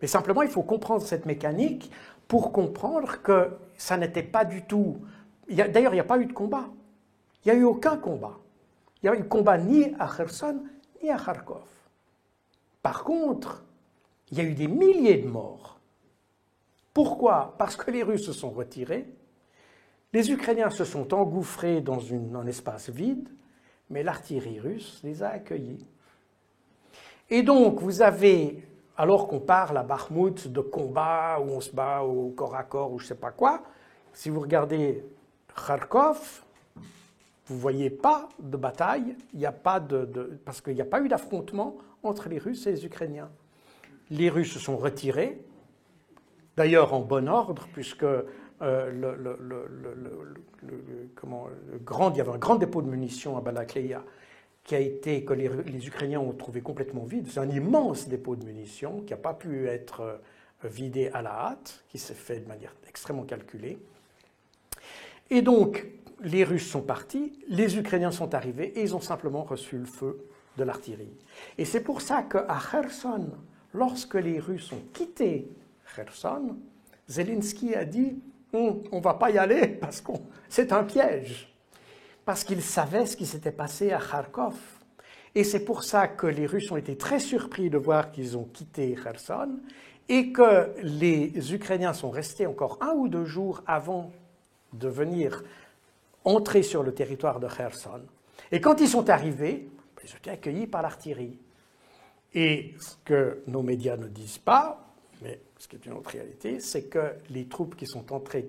Mais simplement, il faut comprendre cette mécanique pour comprendre que ça n'était pas du tout... D'ailleurs, il n'y a pas eu de combat. Il n'y a eu aucun combat. Il n'y a eu de combat ni à Kherson, ni à Kharkov. Par contre, il y a eu des milliers de morts. Pourquoi? Parce que les Russes se sont retirés, les Ukrainiens se sont engouffrés dans un espace vide, mais l'artillerie russe les a accueillis. Et donc, vous avez, alors qu'on parle à Bakhmout de combat, où on se bat au corps à corps, ou je ne sais pas quoi, si vous regardez Kharkov, vous ne voyez pas de bataille, il n'y a pas parce qu'il n'y a pas eu d'affrontement entre les Russes et les Ukrainiens. Les Russes se sont retirés, d'ailleurs en bon ordre, puisque il y avait un grand dépôt de munitions à Balakleïa que les Ukrainiens ont trouvé complètement vide. C'est un immense dépôt de munitions qui n'a pas pu être vidé à la hâte, qui s'est fait de manière extrêmement calculée. Et donc, les Russes sont partis, les Ukrainiens sont arrivés et ils ont simplement reçu le feu de l'artillerie. Et c'est pour ça qu'à Kherson, lorsque les Russes ont quitté Kherson, Zelensky a dit « On ne va pas y aller parce que c'est un piège ». Parce qu'il savait ce qui s'était passé à Kharkov. Et c'est pour ça que les Russes ont été très surpris de voir qu'ils ont quitté Kherson et que les Ukrainiens sont restés encore 1 ou 2 jours avant de venir entrer sur le territoire de Kherson. Et quand ils sont arrivés, ils ont été accueillis par l'artillerie. Et ce que nos médias ne disent pas, mais ce qui est une autre réalité, c'est que les troupes qui sont entrées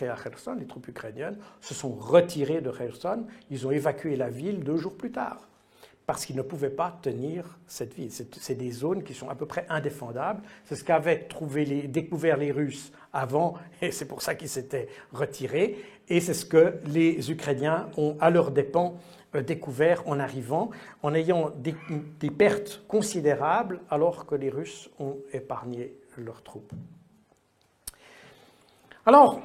à Kherson, les troupes ukrainiennes, se sont retirées de Kherson. Ils ont évacué la ville 2 jours plus tard, parce qu'ils ne pouvaient pas tenir cette ville. C'est des zones qui sont à peu près indéfendables. C'est ce qu'avaient découvert les Russes avant, et c'est pour ça qu'ils s'étaient retirés. Et c'est ce que les Ukrainiens ont, à leurs dépens, découvert en arrivant, en ayant des pertes considérables, alors que les Russes ont épargné leurs troupes. Alors,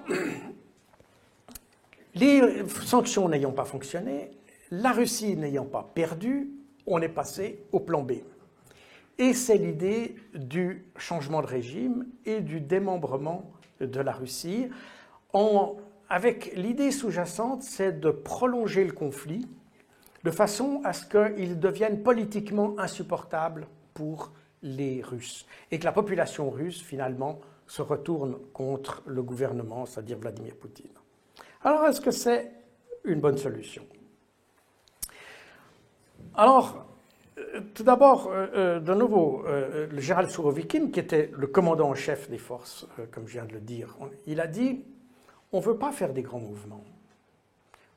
les sanctions n'ayant pas fonctionné, la Russie n'ayant pas perdu, on est passé au plan B. Et c'est l'idée du changement de régime et du démembrement de la Russie, avec l'idée sous-jacente, c'est de prolonger le conflit de façon à ce qu'il devienne politiquement insupportable pour les Russes et que la population russe, finalement, se retourne contre le gouvernement, c'est-à-dire Vladimir Poutine. Alors, est-ce que c'est une bonne solution? Alors, tout d'abord, de nouveau, le général Sourovikine, qui était le commandant en chef des forces, comme je viens de le dire, il a dit « on ne veut pas faire des grands mouvements ».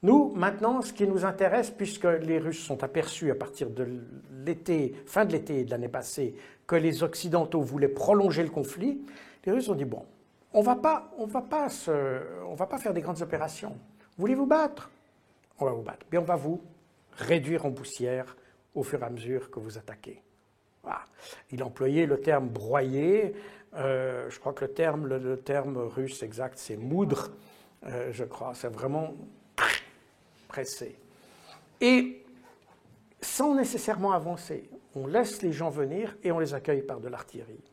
Nous, maintenant, ce qui nous intéresse, puisque les Russes sont aperçus à partir de l'été, fin de l'été de l'année passée, que les Occidentaux voulaient prolonger le conflit, les Russes ont dit « bon, on va pas faire des grandes opérations. Voulez vous battre? On va vous battre. Mais on va vous réduire en poussière au fur et à mesure que vous attaquez. » Voilà. Il employait le terme broyer. Je crois que le terme russe exact, c'est moudre, je crois. C'est vraiment pressé. Et sans nécessairement avancer, on laisse les gens venir et on les accueille par de l'artillerie.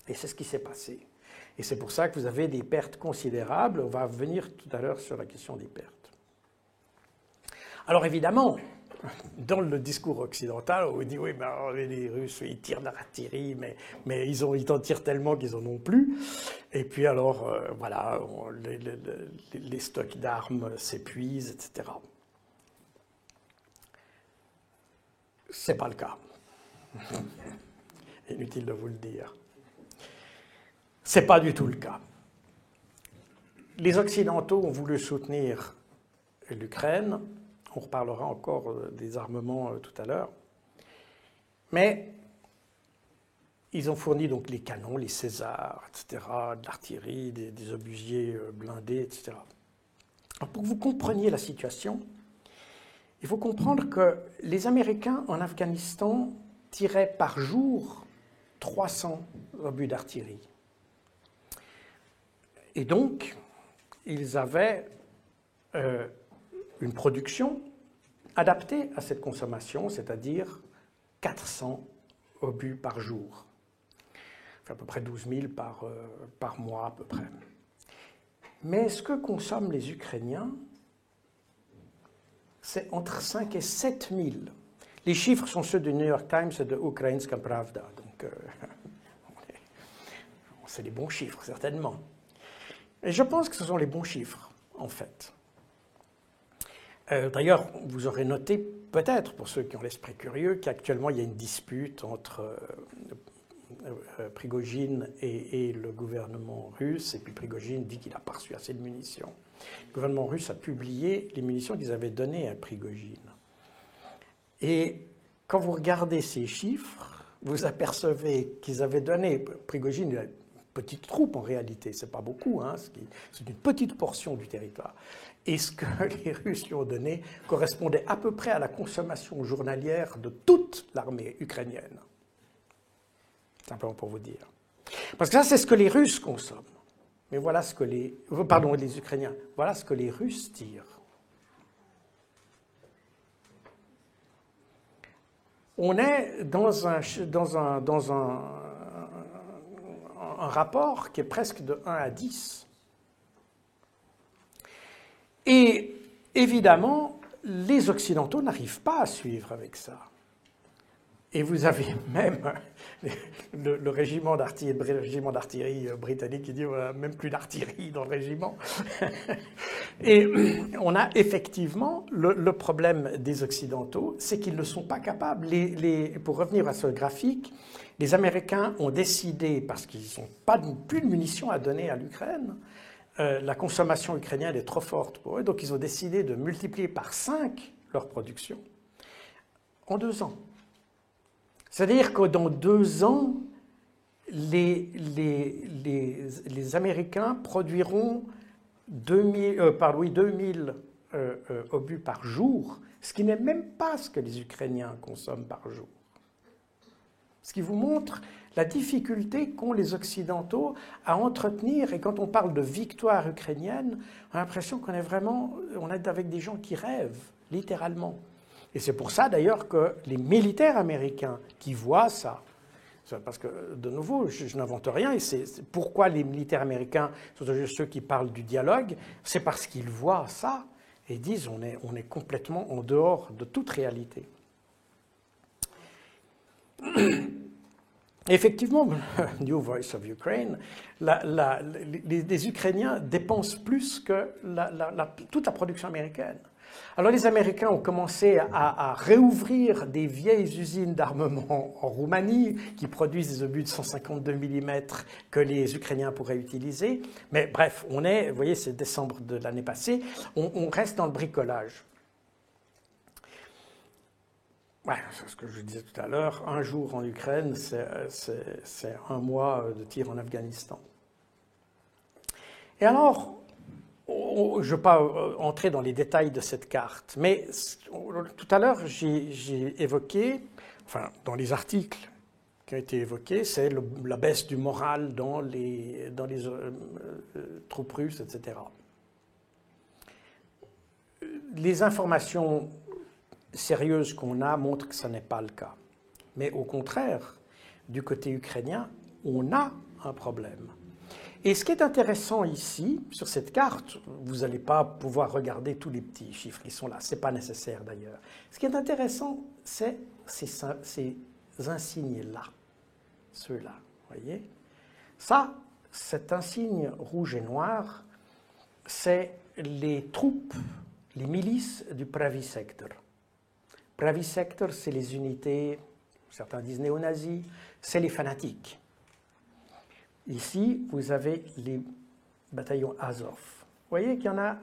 Et c'est ce qui s'est passé. Et c'est pour ça que vous avez des pertes considérables. On va revenir tout à l'heure sur la question des pertes. Alors évidemment, dans le discours occidental, on dit oui, mais les Russes, ils tirent de l'artillerie, mais ils en tirent tellement qu'ils en ont plus. Et puis alors, voilà, les stocks d'armes s'épuisent, etc. C'est pas le cas. Inutile de vous le dire. C'est pas du tout le cas. Les Occidentaux ont voulu soutenir l'Ukraine. On reparlera encore des armements tout à l'heure. Mais ils ont fourni donc les canons, les Césars, etc., de l'artillerie, des obusiers blindés, etc. Alors, pour que vous compreniez la situation, il faut comprendre que les Américains en Afghanistan tiraient par jour 300 obus d'artillerie. Et donc, ils avaient une production adaptée à cette consommation, c'est-à-dire 400 obus par jour. Enfin, à peu près 12 000 par mois à peu près. Mais ce que consomment les Ukrainiens, c'est entre 5 et 7 000. Les chiffres sont ceux du New York Times et de Ukrainska Pravda. Donc, c'est les bons chiffres, certainement. Et je pense que ce sont les bons chiffres, en fait. D'ailleurs, vous aurez noté, peut-être, pour ceux qui ont l'esprit curieux, qu'actuellement, il y a une dispute entre Prigojine et le gouvernement russe, et puis Prigojine dit qu'il n'a pas reçu assez de munitions. Le gouvernement russe a publié les munitions qu'ils avaient données à Prigojine. Et quand vous regardez ces chiffres, vous apercevez qu'ils avaient donné, Prigojine, il a une petite troupe en réalité, c'est pas beaucoup, hein, c'est une petite portion du territoire. Et ce que les Russes lui ont donné correspondait à peu près à la consommation journalière de toute l'armée ukrainienne. Simplement pour vous dire. Parce que ça, c'est ce que les Russes consomment. Mais voilà ce que les Ukrainiens, voilà ce que les Russes tirent. On est dans un rapport qui est presque de 1 à 10. Et évidemment, les Occidentaux n'arrivent pas à suivre avec ça. Et vous avez même le régiment d'artillerie britannique qui dit voilà, même plus d'artillerie dans le régiment. Et on a effectivement le problème des Occidentaux, c'est qu'ils ne sont pas capables. Pour revenir à ce graphique, les Américains ont décidé, parce qu'ils n'ont plus de munitions à donner à l'Ukraine, la consommation ukrainienne est trop forte pour eux, donc ils ont décidé de multiplier par 5 leur production en 2 ans. C'est-à-dire que dans 2 ans, les Américains produiront 2000 obus par jour, ce qui n'est même pas ce que les Ukrainiens consomment par jour. Ce qui vous montre la difficulté qu'ont les Occidentaux à entretenir, et quand on parle de victoire ukrainienne, on a l'impression qu'on est avec des gens qui rêvent, littéralement. Et c'est pour ça d'ailleurs que les militaires américains qui voient ça, parce que de nouveau, je n'invente rien, et c'est pourquoi les militaires américains, surtout ceux qui parlent du dialogue, c'est parce qu'ils voient ça et disent on est complètement en dehors de toute réalité. Effectivement, New Voice of Ukraine, les Ukrainiens dépensent plus que toute la production américaine. Alors les Américains ont commencé à réouvrir des vieilles usines d'armement en Roumanie qui produisent des obus de 152 mm que les Ukrainiens pourraient utiliser. Mais bref, vous voyez, c'est décembre de l'année passée, on reste dans le bricolage. Ouais, c'est ce que je disais tout à l'heure, un jour en Ukraine, c'est 1 mois de tir en Afghanistan. Et alors, je ne vais pas entrer dans les détails de cette carte, mais tout à l'heure, j'ai évoqué, enfin, dans les articles qui ont été évoqués, c'est la baisse du moral dans les troupes russes, etc. Les informations sérieuses qu'on a montrent que ce n'est pas le cas. Mais au contraire, du côté ukrainien, on a un problème. Et ce qui est intéressant ici, sur cette carte, vous n'allez pas pouvoir regarder tous les petits chiffres qui sont là, ce n'est pas nécessaire d'ailleurs. Ce qui est intéressant, c'est ces insignes-là, ceux-là, voyez. Ça, cet insigne rouge et noir, c'est les troupes, les milices du Pravy Sector. Pravy Sector, c'est les unités, certains disent néo-nazis, c'est les fanatiques. Ici, vous avez les bataillons Azov. Vous voyez qu'il y en a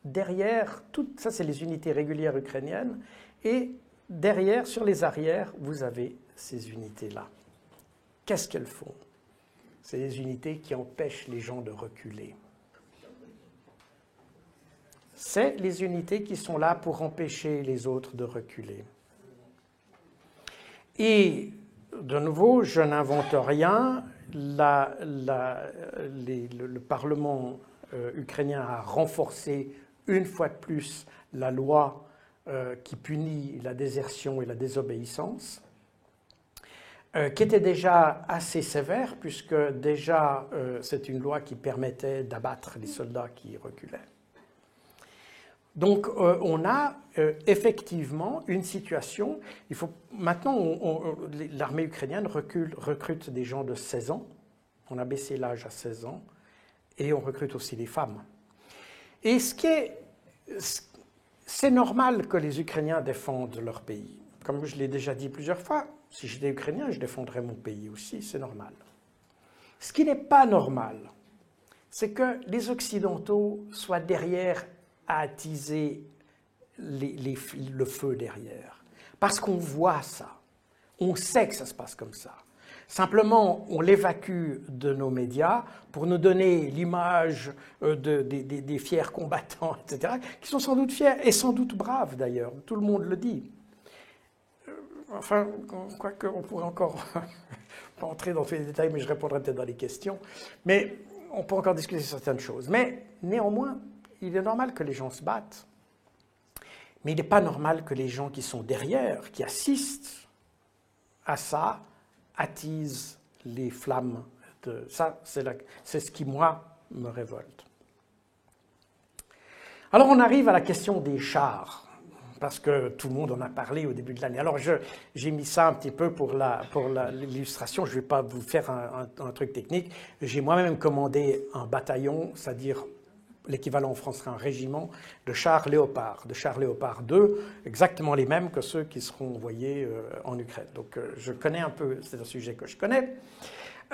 derrière, ça c'est les unités régulières ukrainiennes, et derrière, sur les arrières, vous avez ces unités-là. Qu'est-ce qu'elles font? C'est les unités qui empêchent les gens de reculer. C'est les unités qui sont là pour empêcher les autres de reculer. Et, de nouveau, je n'invente rien. le Parlement ukrainien a renforcé une fois de plus la loi qui punit la désertion et la désobéissance, qui était déjà assez sévère, puisque déjà c'est une loi qui permettait d'abattre les soldats qui reculaient. Donc on a effectivement une situation, maintenant l'armée ukrainienne recrute des gens de 16 ans, on a baissé l'âge à 16 ans, et on recrute aussi les femmes. Et c'est normal que les Ukrainiens défendent leur pays. Comme je l'ai déjà dit plusieurs fois, si j'étais Ukrainien, je défendrais mon pays aussi, c'est normal. Ce qui n'est pas normal, c'est que les Occidentaux soient derrière à attiser le feu derrière. Parce qu'on voit ça. On sait que ça se passe comme ça. Simplement, on l'évacue de nos médias pour nous donner l'image des fiers combattants, etc., qui sont sans doute fiers et sans doute braves d'ailleurs. Tout le monde le dit. Enfin, quoique on pourrait encore pas entrer dans tous les détails, mais je répondrai peut-être dans les questions. Mais on peut encore discuter certaines choses. Mais néanmoins, il est normal que les gens se battent. Mais il n'est pas normal que les gens qui sont derrière, qui assistent à ça, attisent les flammes. Ça, c'est ce qui, moi, me révolte. Alors, on arrive à la question des chars, parce que tout le monde en a parlé au début de l'année. Alors, j'ai mis ça un petit peu pour l'illustration. Je ne vais pas vous faire un truc technique. J'ai moi-même commandé un bataillon, c'est-à-dire l'équivalent en France serait un régiment de chars Léopard 2, exactement les mêmes que ceux qui seront envoyés en Ukraine. Donc je connais un peu, c'est un sujet que je connais,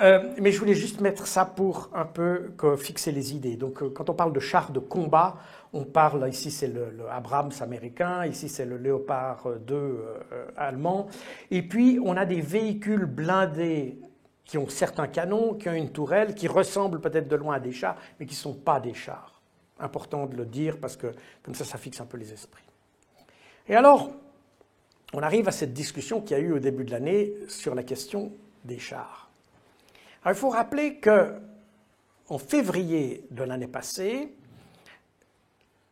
mais je voulais juste mettre ça pour un peu fixer les idées. Donc quand on parle de chars de combat, on parle, ici c'est le Abrams américain, ici c'est le Léopard 2 allemand, et puis on a des véhicules blindés qui ont certains canons, qui ont une tourelle, qui ressemblent peut-être de loin à des chars, mais qui ne sont pas des chars. Important de le dire parce que comme ça fixe un peu les esprits. Et alors, on arrive à cette discussion qu'il y a eu au début de l'année sur la question des chars. Alors, il faut rappeler qu'en février de l'année passée,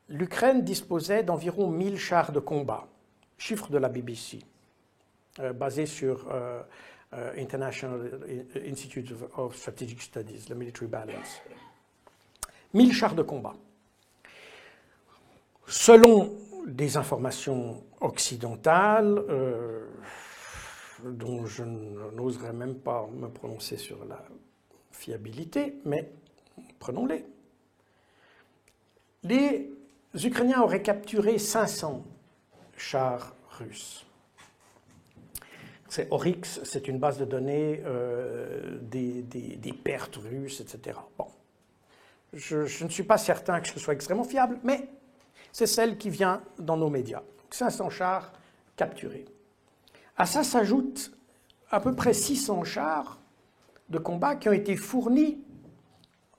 l'Ukraine disposait d'environ 1000 chars de combat, chiffre de la BBC, basé sur International Institute of Strategic Studies, le Military Balance. 1000 chars de combat. Selon des informations occidentales, dont je n'oserais même pas me prononcer sur la fiabilité, mais prenons-les. Les Ukrainiens auraient capturé 500 chars russes. C'est Oryx, c'est une base de données des pertes russes, etc. Bon. Je ne suis pas certain que ce soit extrêmement fiable, mais c'est celle qui vient dans nos médias. 500 chars capturés. À ça s'ajoutent à peu près 600 chars de combat qui ont été fournis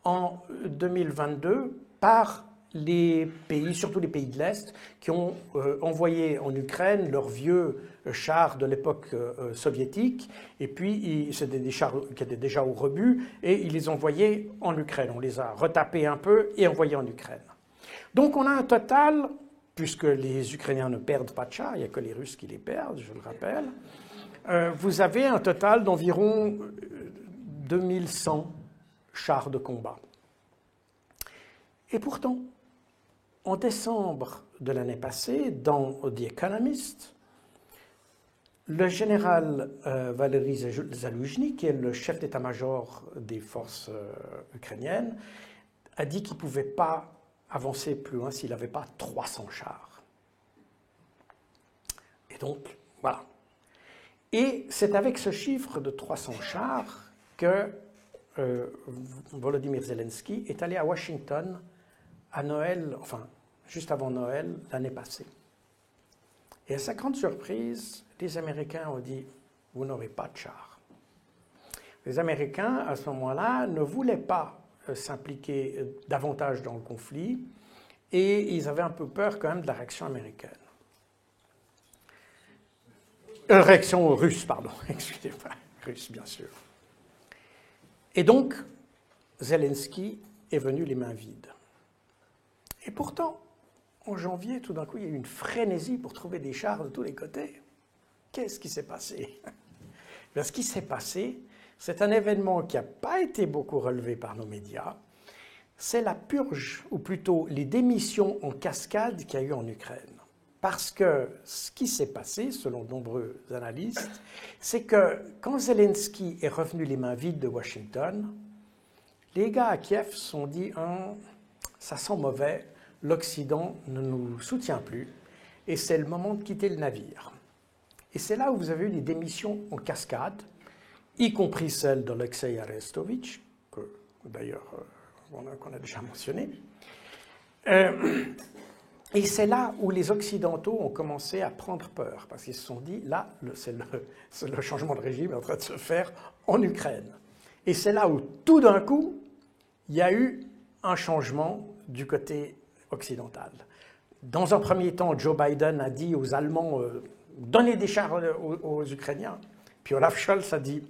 en 2022 par les pays, surtout les pays de l'Est, qui ont envoyé en Ukraine leurs vieux chars de l'époque soviétique, et puis c'était des chars qui étaient déjà au rebut, et ils les envoyaient en Ukraine. On les a retapés un peu et envoyés en Ukraine. Donc on a un total, puisque les Ukrainiens ne perdent pas de chars, il n'y a que les Russes qui les perdent, je le rappelle, vous avez un total d'environ 2100 chars de combat. Et pourtant, en décembre de l'année passée, dans The Economist, le général Valery Zaloujny, qui est le chef d'état-major des forces ukrainiennes, a dit qu'il ne pouvait pas avancer plus loin s'il n'avait pas 300 chars. Et donc, voilà. Et c'est avec ce chiffre de 300 chars que Volodymyr Zelensky est allé à Washington à Noël, enfin, juste avant Noël, l'année passée. Et à sa grande surprise, les Américains ont dit « Vous n'aurez pas de chars ». Les Américains, à ce moment-là, ne voulaient pas s'impliquer davantage dans le conflit, et ils avaient un peu peur quand même de la réaction américaine. Réaction russe, pardon, excusez-moi, russe bien sûr. Et donc, Zelensky est venu les mains vides. Et pourtant, en janvier, tout d'un coup, il y a eu une frénésie pour trouver des chars de tous les côtés. Qu'est-ce qui s'est passé? Bien, ce qui s'est passé, c'est un événement qui n'a pas été beaucoup relevé par nos médias. C'est la purge, ou plutôt les démissions en cascade qu'il y a eu en Ukraine. Parce que ce qui s'est passé, selon de nombreux analystes, c'est que quand Zelensky est revenu les mains vides de Washington, les gars à Kiev se sont dit ça sent mauvais, l'Occident ne nous soutient plus et c'est le moment de quitter le navire. Et c'est là où vous avez eu les démissions en cascade, y compris celle d'Alexei Arestovitch, que d'ailleurs qu'on a déjà mentionné. Et c'est là où les Occidentaux ont commencé à prendre peur, parce qu'ils se sont dit, là, c'est le changement de régime est en train de se faire en Ukraine. Et c'est là où, tout d'un coup, il y a eu un changement du côté occidental. Dans un premier temps, Joe Biden a dit aux Allemands, donnez des chars aux Ukrainiens. Puis Olaf Scholz a dit,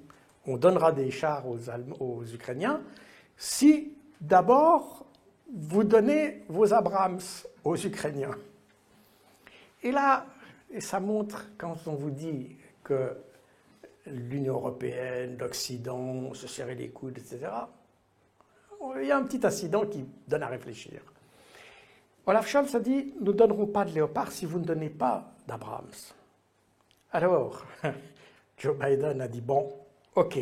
on donnera des chars aux Ukrainiens si, d'abord, vous donnez vos Abrams aux Ukrainiens. Et là, ça montre, quand on vous dit que l'Union européenne, l'Occident, se serrer les coudes, etc., il y a un petit incident qui donne à réfléchir. Olaf Scholz a dit, nous ne donnerons pas de Léopard si vous ne donnez pas d'Abrams. Alors, Joe Biden a dit, bon, ok,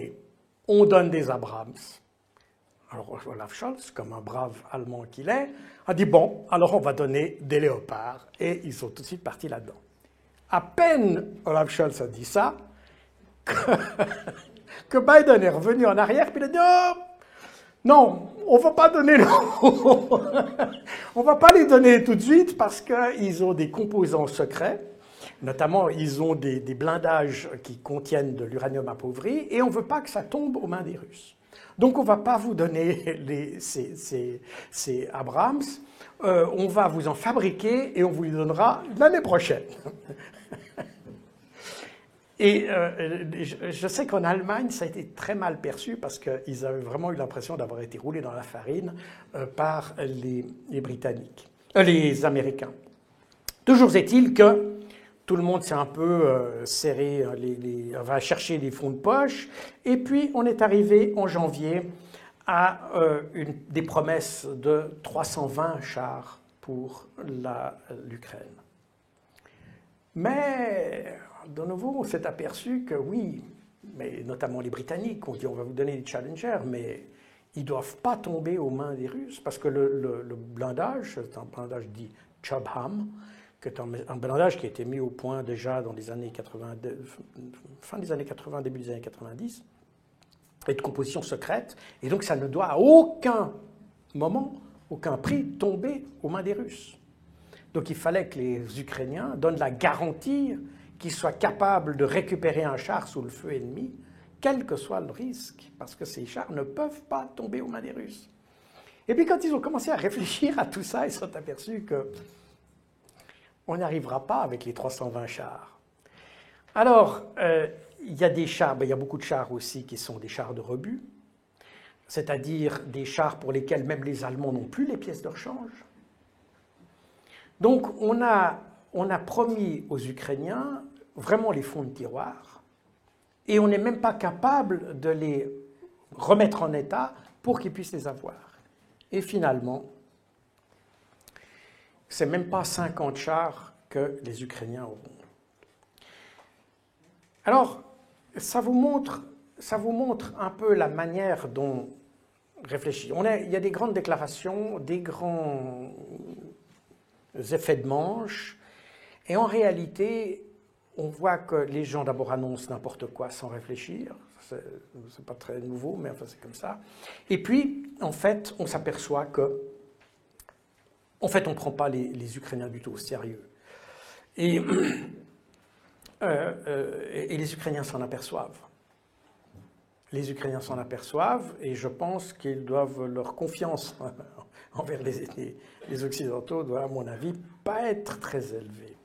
on donne des Abrams. Alors Olaf Scholz, comme un brave Allemand qu'il est, a dit, bon, alors on va donner des Léopards. Et ils sont tout de suite partis là-dedans. À peine Olaf Scholz a dit ça, que Biden est revenu en arrière, puis il a dit, oh, non, on ne va pas donner, on va pas les donner tout de suite parce qu'ils ont des composants secrets. Notamment, ils ont des blindages qui contiennent de l'uranium appauvri et on ne veut pas que ça tombe aux mains des Russes. Donc, on ne va pas vous donner ces Abrams, on va vous en fabriquer et on vous les donnera l'année prochaine. Et je sais qu'en Allemagne, ça a été très mal perçu parce qu'ils avaient vraiment eu l'impression d'avoir été roulés dans la farine par les Britanniques, les Américains. Toujours est-il que tout le monde s'est un peu serré, va chercher les fonds de poche, et puis on est arrivé en janvier à des promesses de 320 chars pour l'Ukraine. Mais de nouveau, on s'est aperçu que oui, mais notamment les Britanniques ont dit on va vous donner des Challenger, mais ils ne doivent pas tomber aux mains des Russes, parce que le blindage, c'est un blindage dit Chobham, qui est un blindage qui a été mis au point déjà dans les années 80, fin des années 80, début des années 90, et de composition secrète, et donc ça ne doit à aucun moment, aucun prix, tomber aux mains des Russes. Donc il fallait que les Ukrainiens donnent la garantie qu'ils soient capables de récupérer un char sous le feu ennemi, quel que soit le risque, parce que ces chars ne peuvent pas tomber aux mains des Russes. Et puis quand ils ont commencé à réfléchir à tout ça, ils se sont aperçus qu'on n'arrivera pas avec les 320 chars. Alors, il y a des chars, il y a beaucoup de chars aussi qui sont des chars de rebut, c'est-à-dire des chars pour lesquels même les Allemands n'ont plus les pièces de rechange. Donc, on a promis aux Ukrainiens vraiment les fonds de tiroir et on n'est même pas capable de les remettre en état pour qu'ils puissent les avoir. Et finalement, ce n'est même pas 50 chars que les Ukrainiens auront. Alors, ça vous montre un peu la manière dont réfléchir. Il y a des grandes déclarations, des grands effets de manche, et en réalité, on voit que les gens d'abord annoncent n'importe quoi sans réfléchir, c'est pas très nouveau, mais enfin c'est comme ça, et puis en fait on s'aperçoit que en fait on ne prend pas les Ukrainiens du tout au sérieux, et les Ukrainiens s'en aperçoivent. Les Ukrainiens s'en aperçoivent et je pense qu'ils doivent, leur confiance envers les Occidentaux doit, à mon avis, pas être très élevée.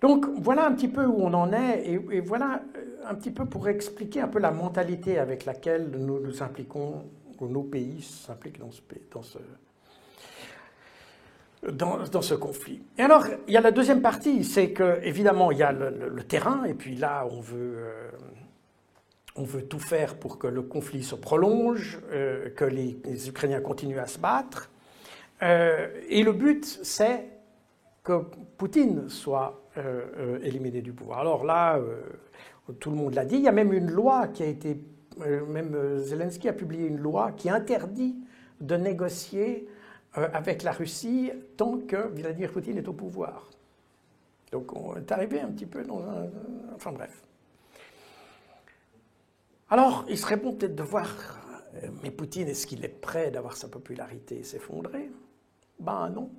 Donc voilà un petit peu où on en est et voilà un petit peu pour expliquer un peu la mentalité avec laquelle nous nous impliquons, ou nos pays s'impliquent dans ce conflit. Et alors, il y a la deuxième partie, c'est que, évidemment, il y a le terrain, et puis là, on veut tout faire pour que le conflit se prolonge, que les Ukrainiens continuent à se battre. Et le but, c'est que Poutine soit éliminé du pouvoir. Alors là, tout le monde l'a dit, il y a même une loi qui a été... même Zelensky a publié une loi qui interdit de négocier avec la Russie tant que Vladimir Poutine est au pouvoir. Donc on est arrivé un petit peu dans un... Enfin bref. Alors, il serait bon peut-être de voir, mais Poutine, est-ce qu'il est prêt d'avoir sa popularité s'effondrer? Ben non.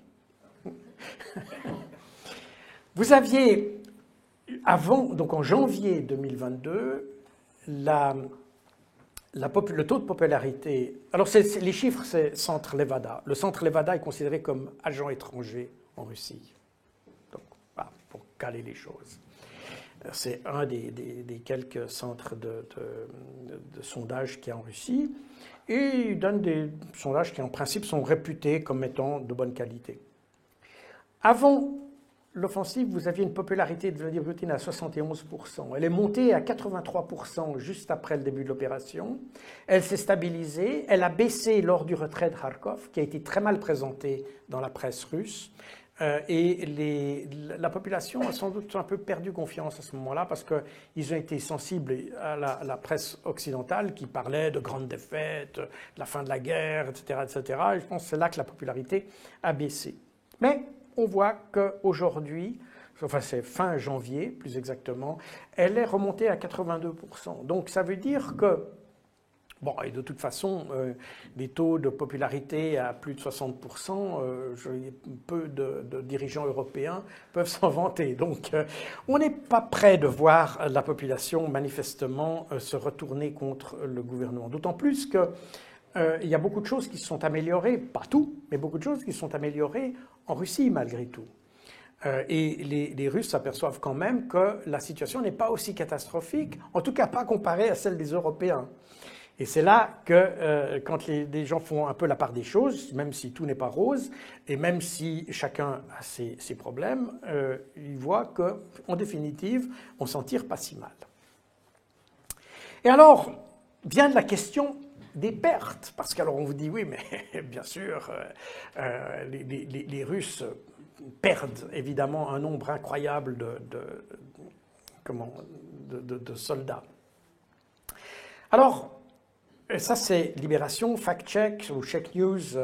Vous aviez, avant, donc en janvier 2022, le taux de popularité... Alors, les chiffres, c'est Centre Levada. Le Centre Levada est considéré comme agent étranger en Russie. Donc, voilà, pour caler les choses. C'est un des quelques centres de sondage qu'il y a en Russie. Et il donne des sondages qui, en principe, sont réputés comme étant de bonne qualité. Avant l'offensive, vous aviez une popularité de Vladimir Poutine à 71%. Elle est montée à 83% juste après le début de l'opération. Elle s'est stabilisée. Elle a baissé lors du retrait de Kharkov, qui a été très mal présenté dans la presse russe. Et la population a sans doute un peu perdu confiance à ce moment-là parce qu'ils ont été sensibles à la presse occidentale qui parlait de grandes défaites, de la fin de la guerre, etc., etc. Et je pense que c'est là que la popularité a baissé. Mais on voit qu'aujourd'hui, enfin c'est fin janvier plus exactement, elle est remontée à 82%. Donc ça veut dire que, bon, et de toute façon, des taux de popularité à plus de 60%, peu de dirigeants européens peuvent s'en vanter. Donc on n'est pas prêt de voir la population manifestement se retourner contre le gouvernement. D'autant plus que il y a beaucoup de choses qui se sont améliorées, pas tout, mais beaucoup de choses qui se sont améliorées en Russie malgré tout. Et les Russes s'aperçoivent quand même que la situation n'est pas aussi catastrophique, en tout cas pas comparée à celle des Européens. Et c'est là que quand les gens font un peu la part des choses, même si tout n'est pas rose, et même si chacun a ses problèmes, ils voient qu'en définitive, on s'en tire pas si mal. Et alors, vient la question des pertes, parce qu'alors on vous dit oui, mais bien sûr, les Russes perdent évidemment un nombre incroyable de soldats. Alors, ça c'est Libération, Fact Check ou Check News,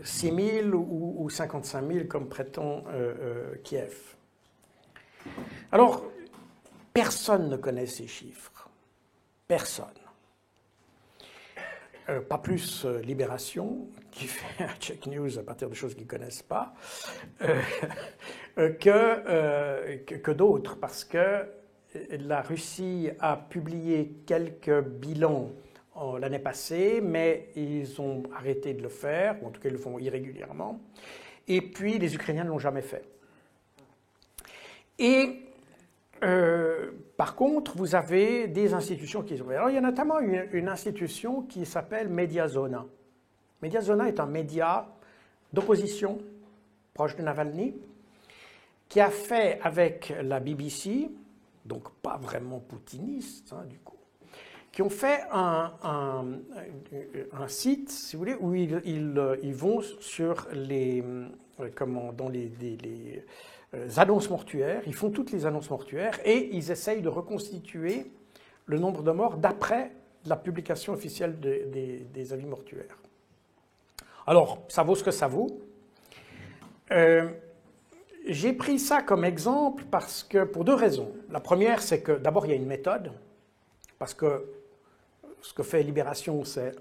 6 000 ou 55 000 comme prétend Kiev. Alors, personne ne connaît ces chiffres. Personne. Pas plus Libération, qui fait un check news à partir de choses qu'ils ne connaissent pas, que d'autres, parce que la Russie a publié quelques bilans l'année passée, mais ils ont arrêté de le faire, ou en tout cas ils le font irrégulièrement, et puis les Ukrainiens ne l'ont jamais fait. Et par contre, vous avez des institutions qui sont... Alors, il y a notamment une institution qui s'appelle Mediazona. Mediazona est un média d'opposition proche de Navalny qui a fait avec la BBC, donc pas vraiment poutiniste du coup, qui ont fait un site, si vous voulez, où ils vont sur dans les annonces mortuaires, ils font toutes les annonces mortuaires et ils essayent de reconstituer le nombre de morts d'après la publication officielle des avis mortuaires. Alors, ça vaut ce que ça vaut. J'ai pris ça comme exemple parce que, pour deux raisons. La première, c'est que d'abord, il y a une méthode, parce que ce que fait Libération, c'est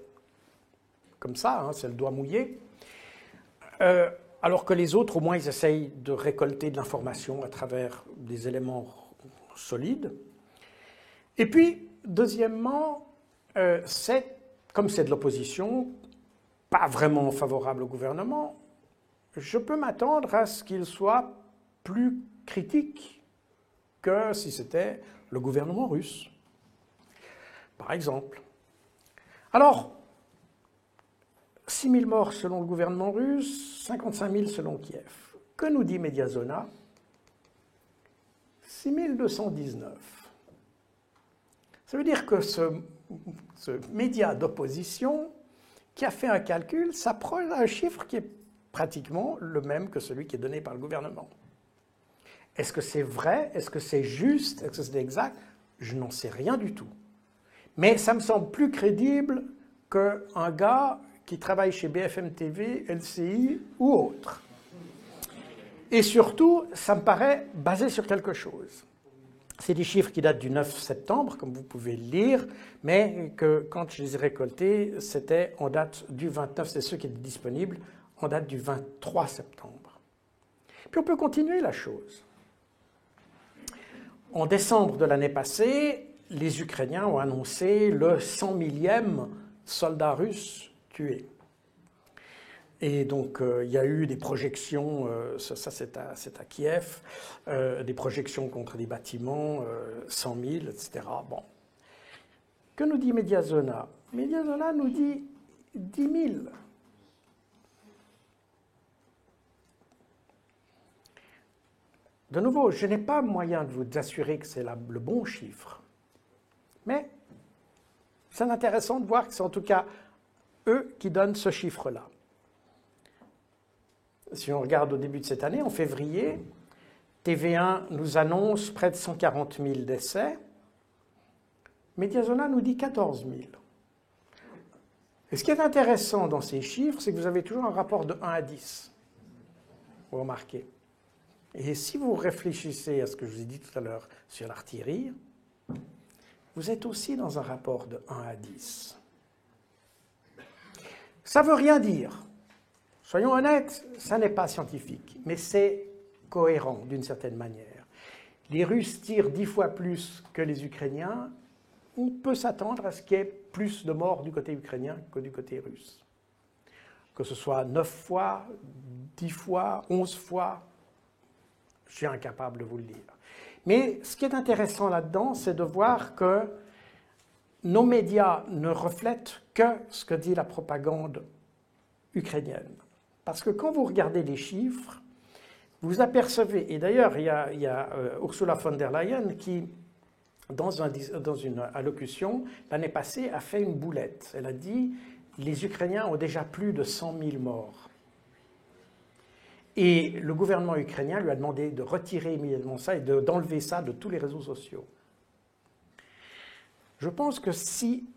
comme ça, c'est le doigt mouillé. Alors que les autres, au moins, ils essayent de récolter de l'information à travers des éléments solides. Et puis, deuxièmement, comme c'est de l'opposition, pas vraiment favorable au gouvernement, je peux m'attendre à ce qu'il soit plus critique que si c'était le gouvernement russe, par exemple. Alors, 6 000 morts selon le gouvernement russe, 55 000 selon Kiev. Que nous dit Mediazona? 6 219. Ça veut dire que ce média d'opposition qui a fait un calcul s'approche d'un chiffre qui est pratiquement le même que celui qui est donné par le gouvernement. Est-ce que c'est vrai? Est-ce que c'est juste? Est-ce que c'est exact? Je n'en sais rien du tout. Mais ça me semble plus crédible qu'un gars qui travaille chez BFM TV, LCI ou autre. Et surtout, ça me paraît basé sur quelque chose. C'est des chiffres qui datent du 9 septembre, comme vous pouvez le lire, mais que quand je les ai récoltés, c'était en date du 29, c'est ceux qui étaient disponibles, en date du 23 septembre. Puis on peut continuer la chose. En décembre de l'année passée, les Ukrainiens ont annoncé le 100 millième soldat russe tué. Et donc, il y a eu des projections, ça c'est à Kiev, des projections contre des bâtiments, 100 000, etc. Bon. Que nous dit Mediazona? Mediazona nous dit 10 000. De nouveau, je n'ai pas moyen de vous assurer que c'est le bon chiffre. Mais c'est intéressant de voir que c'est en tout cas eux qui donnent ce chiffre-là. Si on regarde au début de cette année, en février, TV1 nous annonce près de 140 000 décès. Mediazona nous dit 14 000. Et ce qui est intéressant dans ces chiffres, c'est que vous avez toujours un rapport de 1 à 10. Vous remarquez. Et si vous réfléchissez à ce que je vous ai dit tout à l'heure sur l'artillerie, vous êtes aussi dans un rapport de 1 à 10. Ça ne veut rien dire. Soyons honnêtes, ça n'est pas scientifique, mais c'est cohérent d'une certaine manière. Les Russes tirent 10 fois plus que les Ukrainiens. On peut s'attendre à ce qu'il y ait plus de morts du côté ukrainien que du côté russe. Que ce soit 9 fois, 10 fois, 11 fois, je suis incapable de vous le dire. Mais ce qui est intéressant là-dedans, c'est de voir que nos médias ne reflètent que ce que dit la propagande ukrainienne. Parce que quand vous regardez les chiffres, vous apercevez, et d'ailleurs il y a Ursula von der Leyen qui, dans une allocution, l'année passée, a fait une boulette. Elle a dit « les Ukrainiens ont déjà plus de 100 000 morts ». Et le gouvernement ukrainien lui a demandé de retirer immédiatement ça et d'enlever ça de tous les réseaux sociaux. Je pense que si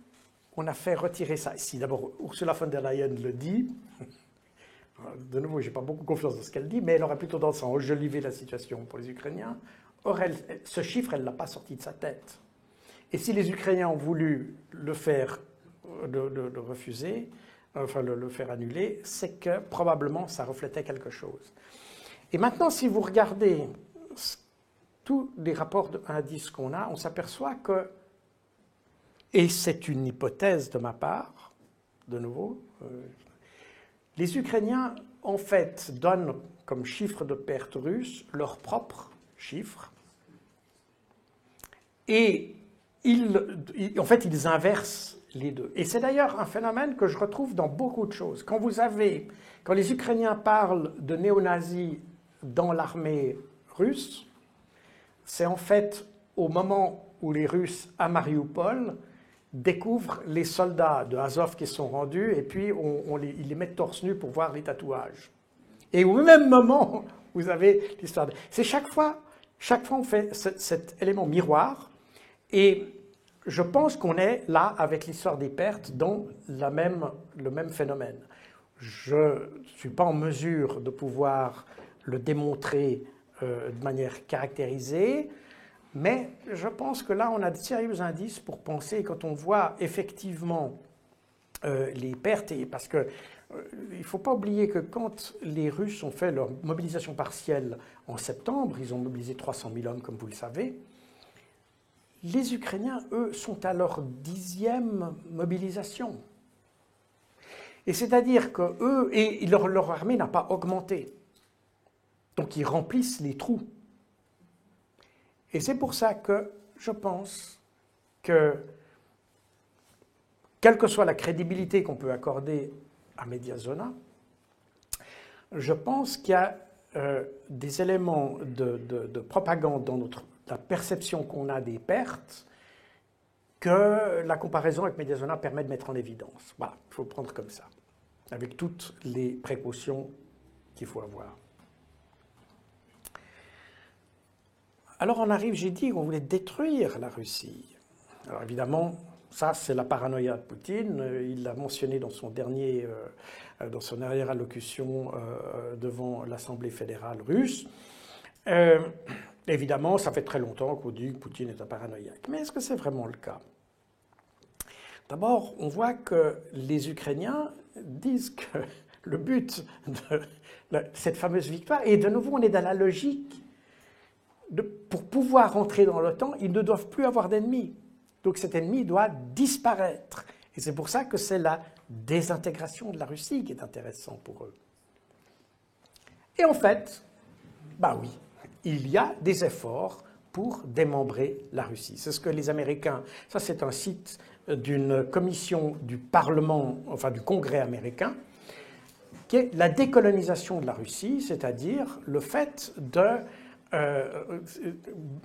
on a fait retirer ça, si d'abord Ursula von der Leyen le dit, de nouveau, je n'ai pas beaucoup confiance dans ce qu'elle dit, mais elle aurait plutôt tendance à enjoliver la situation pour les Ukrainiens. Or, ce chiffre, elle ne l'a pas sorti de sa tête. Et si les Ukrainiens ont voulu le faire, le refuser, enfin le faire annuler, c'est que probablement ça reflétait quelque chose. Et maintenant, si vous regardez tous les rapports de 1 à 10 qu'on a, on s'aperçoit que, et c'est une hypothèse de ma part, de nouveau, les Ukrainiens, en fait, donnent comme chiffre de pertes russes leurs propres chiffres. Et en fait, ils inversent les deux. Et c'est d'ailleurs un phénomène que je retrouve dans beaucoup de choses. Quand les Ukrainiens parlent de néo-nazis dans l'armée russe, c'est en fait au moment où les Russes, à Mariupol, découvrent les soldats de Azov qui sont rendus, et puis ils les mettent torse nu pour voir les tatouages. Et au même moment, vous avez l'histoire. C'est chaque fois on fait cet élément miroir, et je pense qu'on est là avec l'histoire des pertes dans le même phénomène. Je ne suis pas en mesure de pouvoir le démontrer de manière caractérisée, mais je pense que là, on a de sérieux indices pour penser, quand on voit effectivement les pertes, parce que il ne faut pas oublier que quand les Russes ont fait leur mobilisation partielle en septembre, ils ont mobilisé 300 000 hommes, comme vous le savez, les Ukrainiens, eux, sont à leur 10e mobilisation. Et c'est-à-dire qu'eux, et leur armée n'a pas augmenté. Donc ils remplissent les trous. Et c'est pour ça que je pense que, quelle que soit la crédibilité qu'on peut accorder à Mediazona, je pense qu'il y a des éléments de propagande dans la perception qu'on a des pertes que la comparaison avec Mediazona permet de mettre en évidence. Voilà, il faut le prendre comme ça, avec toutes les précautions qu'il faut avoir. Alors on arrive, j'ai dit qu'on voulait détruire la Russie. Alors évidemment, ça c'est la paranoïa de Poutine, il l'a mentionné dans son dernière allocution devant l'Assemblée fédérale russe. Évidemment, ça fait très longtemps qu'on dit que Poutine est un paranoïaque. Mais est-ce que c'est vraiment le cas? D'abord, on voit que les Ukrainiens disent que le but de cette fameuse victoire, et de nouveau on est dans la logique, pour pouvoir entrer dans l'OTAN, ils ne doivent plus avoir d'ennemis. Donc cet ennemi doit disparaître. Et c'est pour ça que c'est la désintégration de la Russie qui est intéressant pour eux. Et en fait, bah oui, il y a des efforts pour démembrer la Russie. C'est ce que les Américains, ça c'est un site d'une commission du Parlement, enfin du Congrès américain, qui est la décolonisation de la Russie, c'est-à-dire le fait de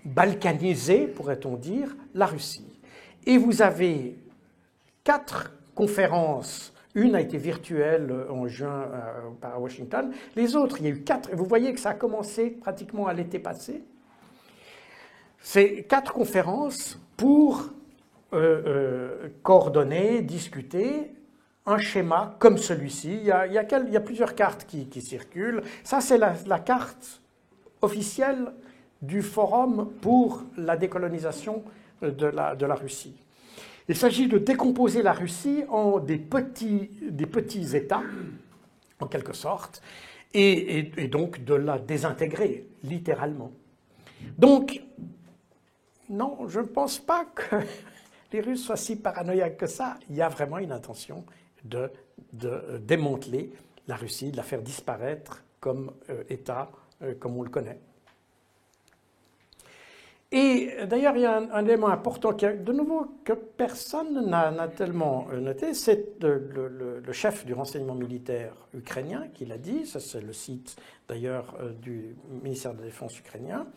balkaniser, pourrait-on dire, la Russie. Et vous avez 4 conférences. Une a été virtuelle en juin à Washington. Les autres, il y a eu 4. Et vous voyez que ça a commencé pratiquement à l'été passé. C'est 4 conférences pour coordonner, discuter un schéma comme celui-ci. Il y a plusieurs cartes qui circulent. Ça, c'est la carte officielle du Forum pour la décolonisation de la Russie. Il s'agit de décomposer la Russie en des petits États, en quelque sorte, et donc de la désintégrer, littéralement. Donc, non, je ne pense pas que les Russes soient si paranoïaques que ça. Il y a vraiment une intention de démanteler la Russie, de la faire disparaître comme État, comme on le connaît. Et d'ailleurs, il y a un élément important, de nouveau, que personne n'a tellement noté, c'est le chef du renseignement militaire ukrainien qui l'a dit, ça c'est le site d'ailleurs du ministère de la Défense ukrainien,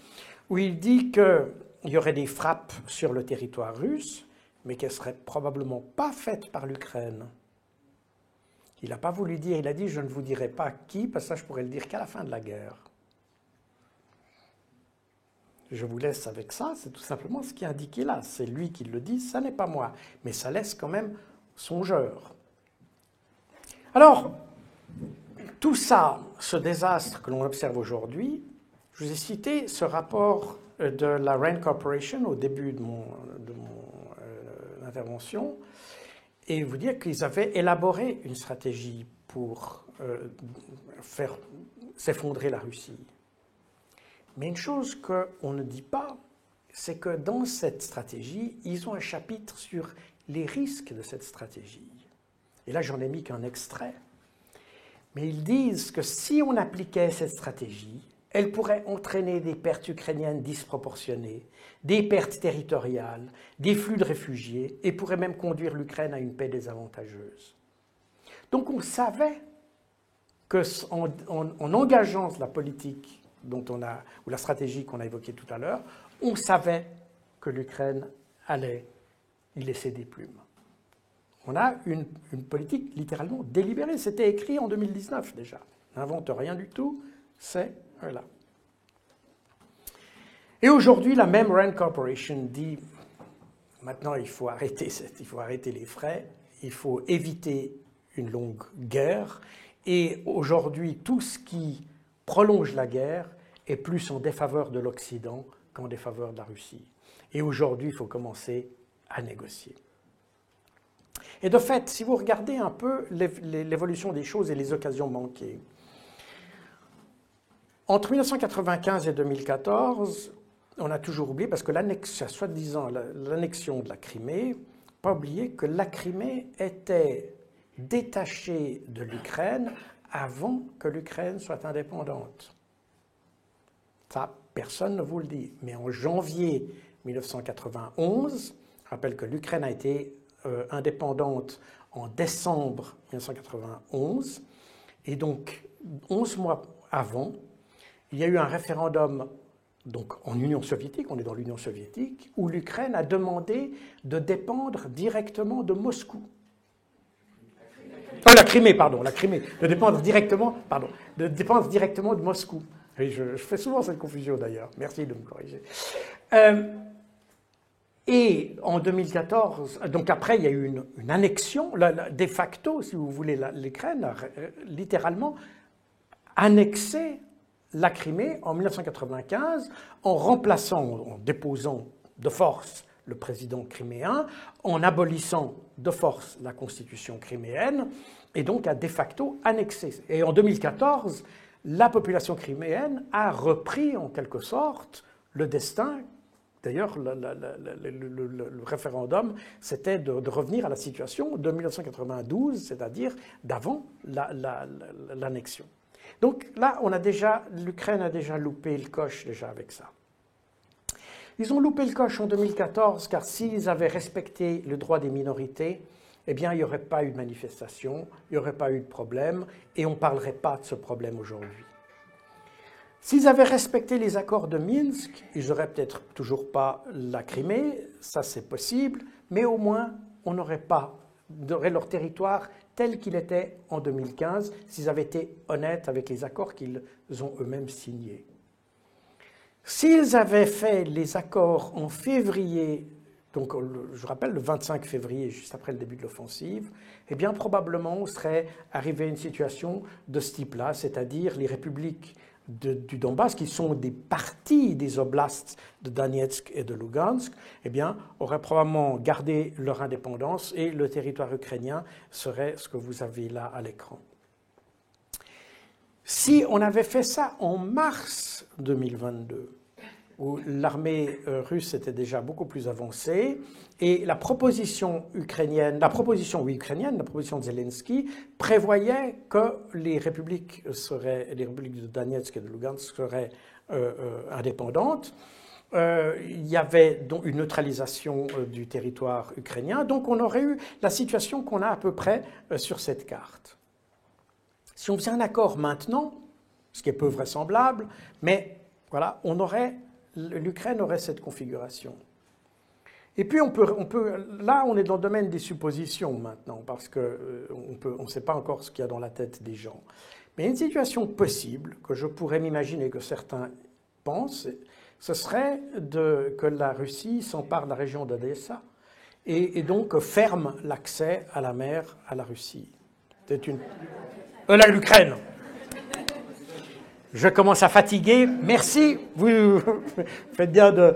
où il dit qu'il y aurait des frappes sur le territoire russe, mais qu'elles ne seraient probablement pas faites par l'Ukraine. Il n'a pas voulu dire, il a dit « je ne vous dirai pas qui, parce que ça je pourrais le dire qu'à la fin de la guerre ». Je vous laisse avec ça, c'est tout simplement ce qui est indiqué là. C'est lui qui le dit, ça n'est pas moi. Mais ça laisse quand même songeur. Alors, tout ça, ce désastre que l'on observe aujourd'hui, je vous ai cité ce rapport de la Rand Corporation au début de mon intervention, et vous dire qu'ils avaient élaboré une stratégie pour faire s'effondrer la Russie. Mais une chose qu'on ne dit pas, c'est que dans cette stratégie, ils ont un chapitre sur les risques de cette stratégie. Et là, j'en ai mis qu'un extrait. Mais ils disent que si on appliquait cette stratégie, elle pourrait entraîner des pertes ukrainiennes disproportionnées, des pertes territoriales, des flux de réfugiés, et pourrait même conduire l'Ukraine à une paix désavantageuse. Donc on savait qu'en engageant la politique ou la stratégie qu'on a évoquée tout à l'heure, on savait que l'Ukraine allait y laisser des plumes. On a une politique littéralement délibérée. C'était écrit en 2019 déjà. N'invente rien du tout, c'est là. Et aujourd'hui, la même Rand Corporation dit maintenant il faut arrêter les frais, il faut éviter une longue guerre, et aujourd'hui tout ce qui prolonge la guerre est plus en défaveur de l'Occident qu'en défaveur de la Russie. Et aujourd'hui, il faut commencer à négocier. Et de fait, si vous regardez un peu l'évolution des choses et les occasions manquées, entre 1995 et 2014, on a toujours oublié, parce que soi-disant l'annexion de la Crimée, pas oublier que la Crimée était détachée de l'Ukraine avant que l'Ukraine soit indépendante. Ça, personne ne vous le dit. Mais en janvier 1991. Je rappelle que l'Ukraine a été indépendante en décembre 1991. Et donc, 11 mois avant, il y a eu un référendum donc, en Union soviétique, on est dans l'Union soviétique, où l'Ukraine a demandé de dépendre directement de Moscou. La Crimée, de dépendre directement de Moscou. Et je fais souvent cette confusion d'ailleurs, merci de me corriger. Et en 2014, donc après il y a eu une annexion, de facto, si vous voulez, l'Ukraine a littéralement annexé la Crimée en 1995 en remplaçant, en déposant de force le président criméen, en abolissant de force la constitution criméenne, et donc a de facto annexé. Et en 2014, la population criméenne a repris en quelque sorte le destin. D'ailleurs, le référendum, c'était de revenir à la situation de 1992, c'est-à-dire d'avant l'annexion. Donc là, l'Ukraine a déjà loupé le coche déjà avec ça. Ils ont loupé le coche en 2014 car s'ils avaient respecté le droit des minorités, eh bien, il n'y aurait pas eu de manifestation, il n'y aurait pas eu de problème et on ne parlerait pas de ce problème aujourd'hui. S'ils avaient respecté les accords de Minsk, ils n'auraient peut-être toujours pas la Crimée, ça c'est possible, mais au moins on n'aurait leur territoire tel qu'il était en 2015 s'ils avaient été honnêtes avec les accords qu'ils ont eux-mêmes signés. S'ils avaient fait les accords en février, donc je rappelle le 25 février, juste après le début de l'offensive, eh bien probablement on serait arrivé à une situation de ce type-là, c'est-à-dire les républiques du Donbass, qui sont des parties des oblasts de Donetsk et de Lugansk, eh bien, auraient probablement gardé leur indépendance et le territoire ukrainien serait ce que vous avez là à l'écran. Si on avait fait ça en mars 2022, où l'armée russe était déjà beaucoup plus avancée, et la proposition de Zelensky prévoyait que les républiques de Donetsk et de Lugansk seraient indépendantes. Il y avait donc une neutralisation du territoire ukrainien, donc on aurait eu la situation qu'on a à peu près sur cette carte. Si on faisait un accord maintenant, ce qui est peu vraisemblable, mais voilà, l'Ukraine aurait cette configuration. Et puis là on est dans le domaine des suppositions maintenant, parce qu'on ne sait pas encore ce qu'il y a dans la tête des gens. Mais une situation possible, que je pourrais m'imaginer que certains pensent, ce serait que la Russie s'empare de la région d'Odessa et donc ferme l'accès à la mer à la Russie. C'est l'Ukraine. Je commence à fatiguer. Merci, vous faites bien de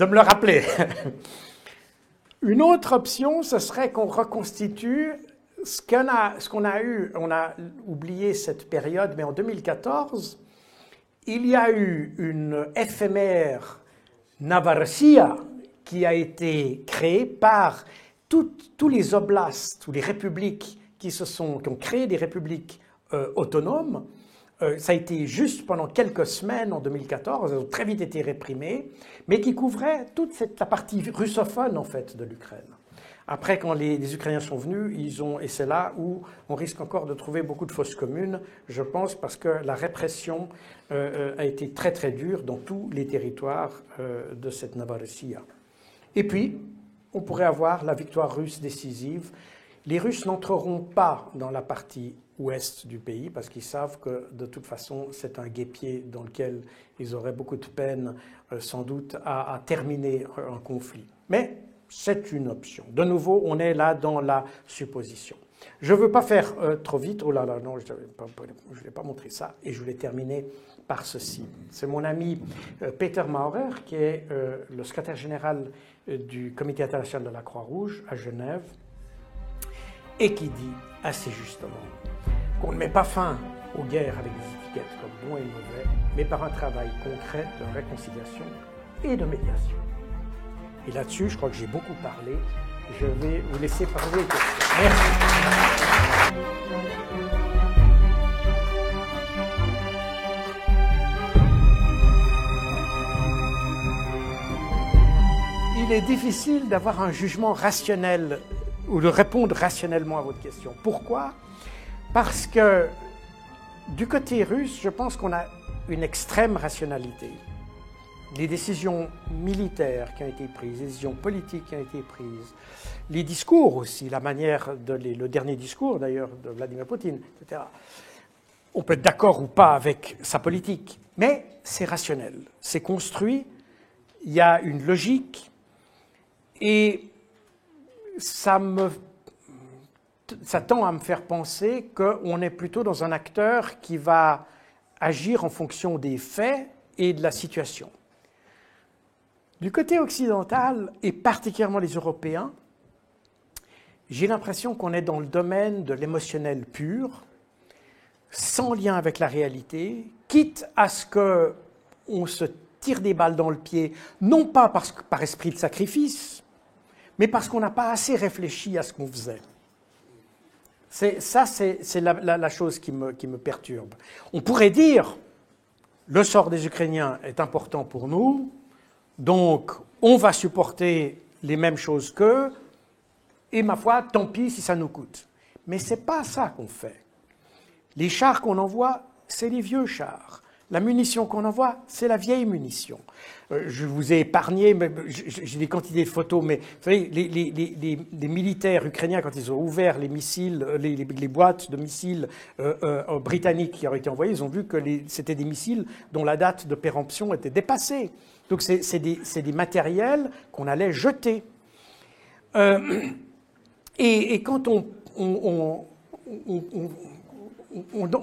me le rappeler. Une autre option, ce serait qu'on reconstitue ce qu'on a eu. On a oublié cette période, mais en 2014, il y a eu une éphémère Novorossiya qui a été créée par tous les oblasts, tous les républiques qui ont créé des républiques autonomes. Ça a été juste pendant quelques semaines en 2014, elles ont très vite été réprimées, mais qui couvraient toute la partie russophone en fait de l'Ukraine. Après, quand les Ukrainiens sont venus, et c'est là où on risque encore de trouver beaucoup de fausses communes, je pense, parce que la répression a été très très dure dans tous les territoires de cette Novorossiya. Et puis, on pourrait avoir la victoire russe décisive. Les Russes n'entreront pas dans la partie ouest du pays parce qu'ils savent que de toute façon c'est un guêpier dans lequel ils auraient beaucoup de peine sans doute à terminer un conflit. Mais c'est une option. De nouveau, on est là dans la supposition. Je ne veux pas faire trop vite. Oh là là, non, je ne vais pas montrer ça. Et je voulais terminer par ceci. C'est mon ami Peter Maurer, qui est le secrétaire général du Comité international de la Croix-Rouge à Genève, et qui dit assez justement qu'on ne met pas fin aux guerres avec des étiquettes comme bon et mauvais, mais par un travail concret de réconciliation et de médiation. Et là-dessus, je crois que j'ai beaucoup parlé. Je vais vous laisser parler. Merci. il est difficile d'avoir un jugement rationnel ou de répondre rationnellement à votre question. Pourquoi? Parce que du côté russe, je pense qu'on a une extrême rationalité. Les décisions militaires qui ont été prises, les décisions politiques qui ont été prises, les discours aussi, la manière le dernier discours d'ailleurs de Vladimir Poutine, etc. On peut être d'accord ou pas avec sa politique, mais c'est rationnel, c'est construit, il y a une logique et ça tend à me faire penser qu'on est plutôt dans un acteur qui va agir en fonction des faits et de la situation. Du côté occidental, et particulièrement les Européens, j'ai l'impression qu'on est dans le domaine de l'émotionnel pur, sans lien avec la réalité, quitte à ce qu'on se tire des balles dans le pied, non pas par esprit de sacrifice, mais parce qu'on n'a pas assez réfléchi à ce qu'on faisait. C'est la chose qui me perturbe. On pourrait dire, le sort des Ukrainiens est important pour nous, donc on va supporter les mêmes choses qu'eux, et ma foi, tant pis si ça nous coûte. Mais ce n'est pas ça qu'on fait. Les chars qu'on envoie, c'est les vieux chars. La munition qu'on envoie, c'est la vieille munition. Je vous ai épargné, j'ai des quantités de photos, mais vous savez, les militaires ukrainiens, quand ils ont ouvert les missiles, les boîtes de missiles britanniques qui auraient été envoyées, ils ont vu que c'était des missiles dont la date de péremption était dépassée. Donc c'est des matériels qu'on allait jeter. Et quand on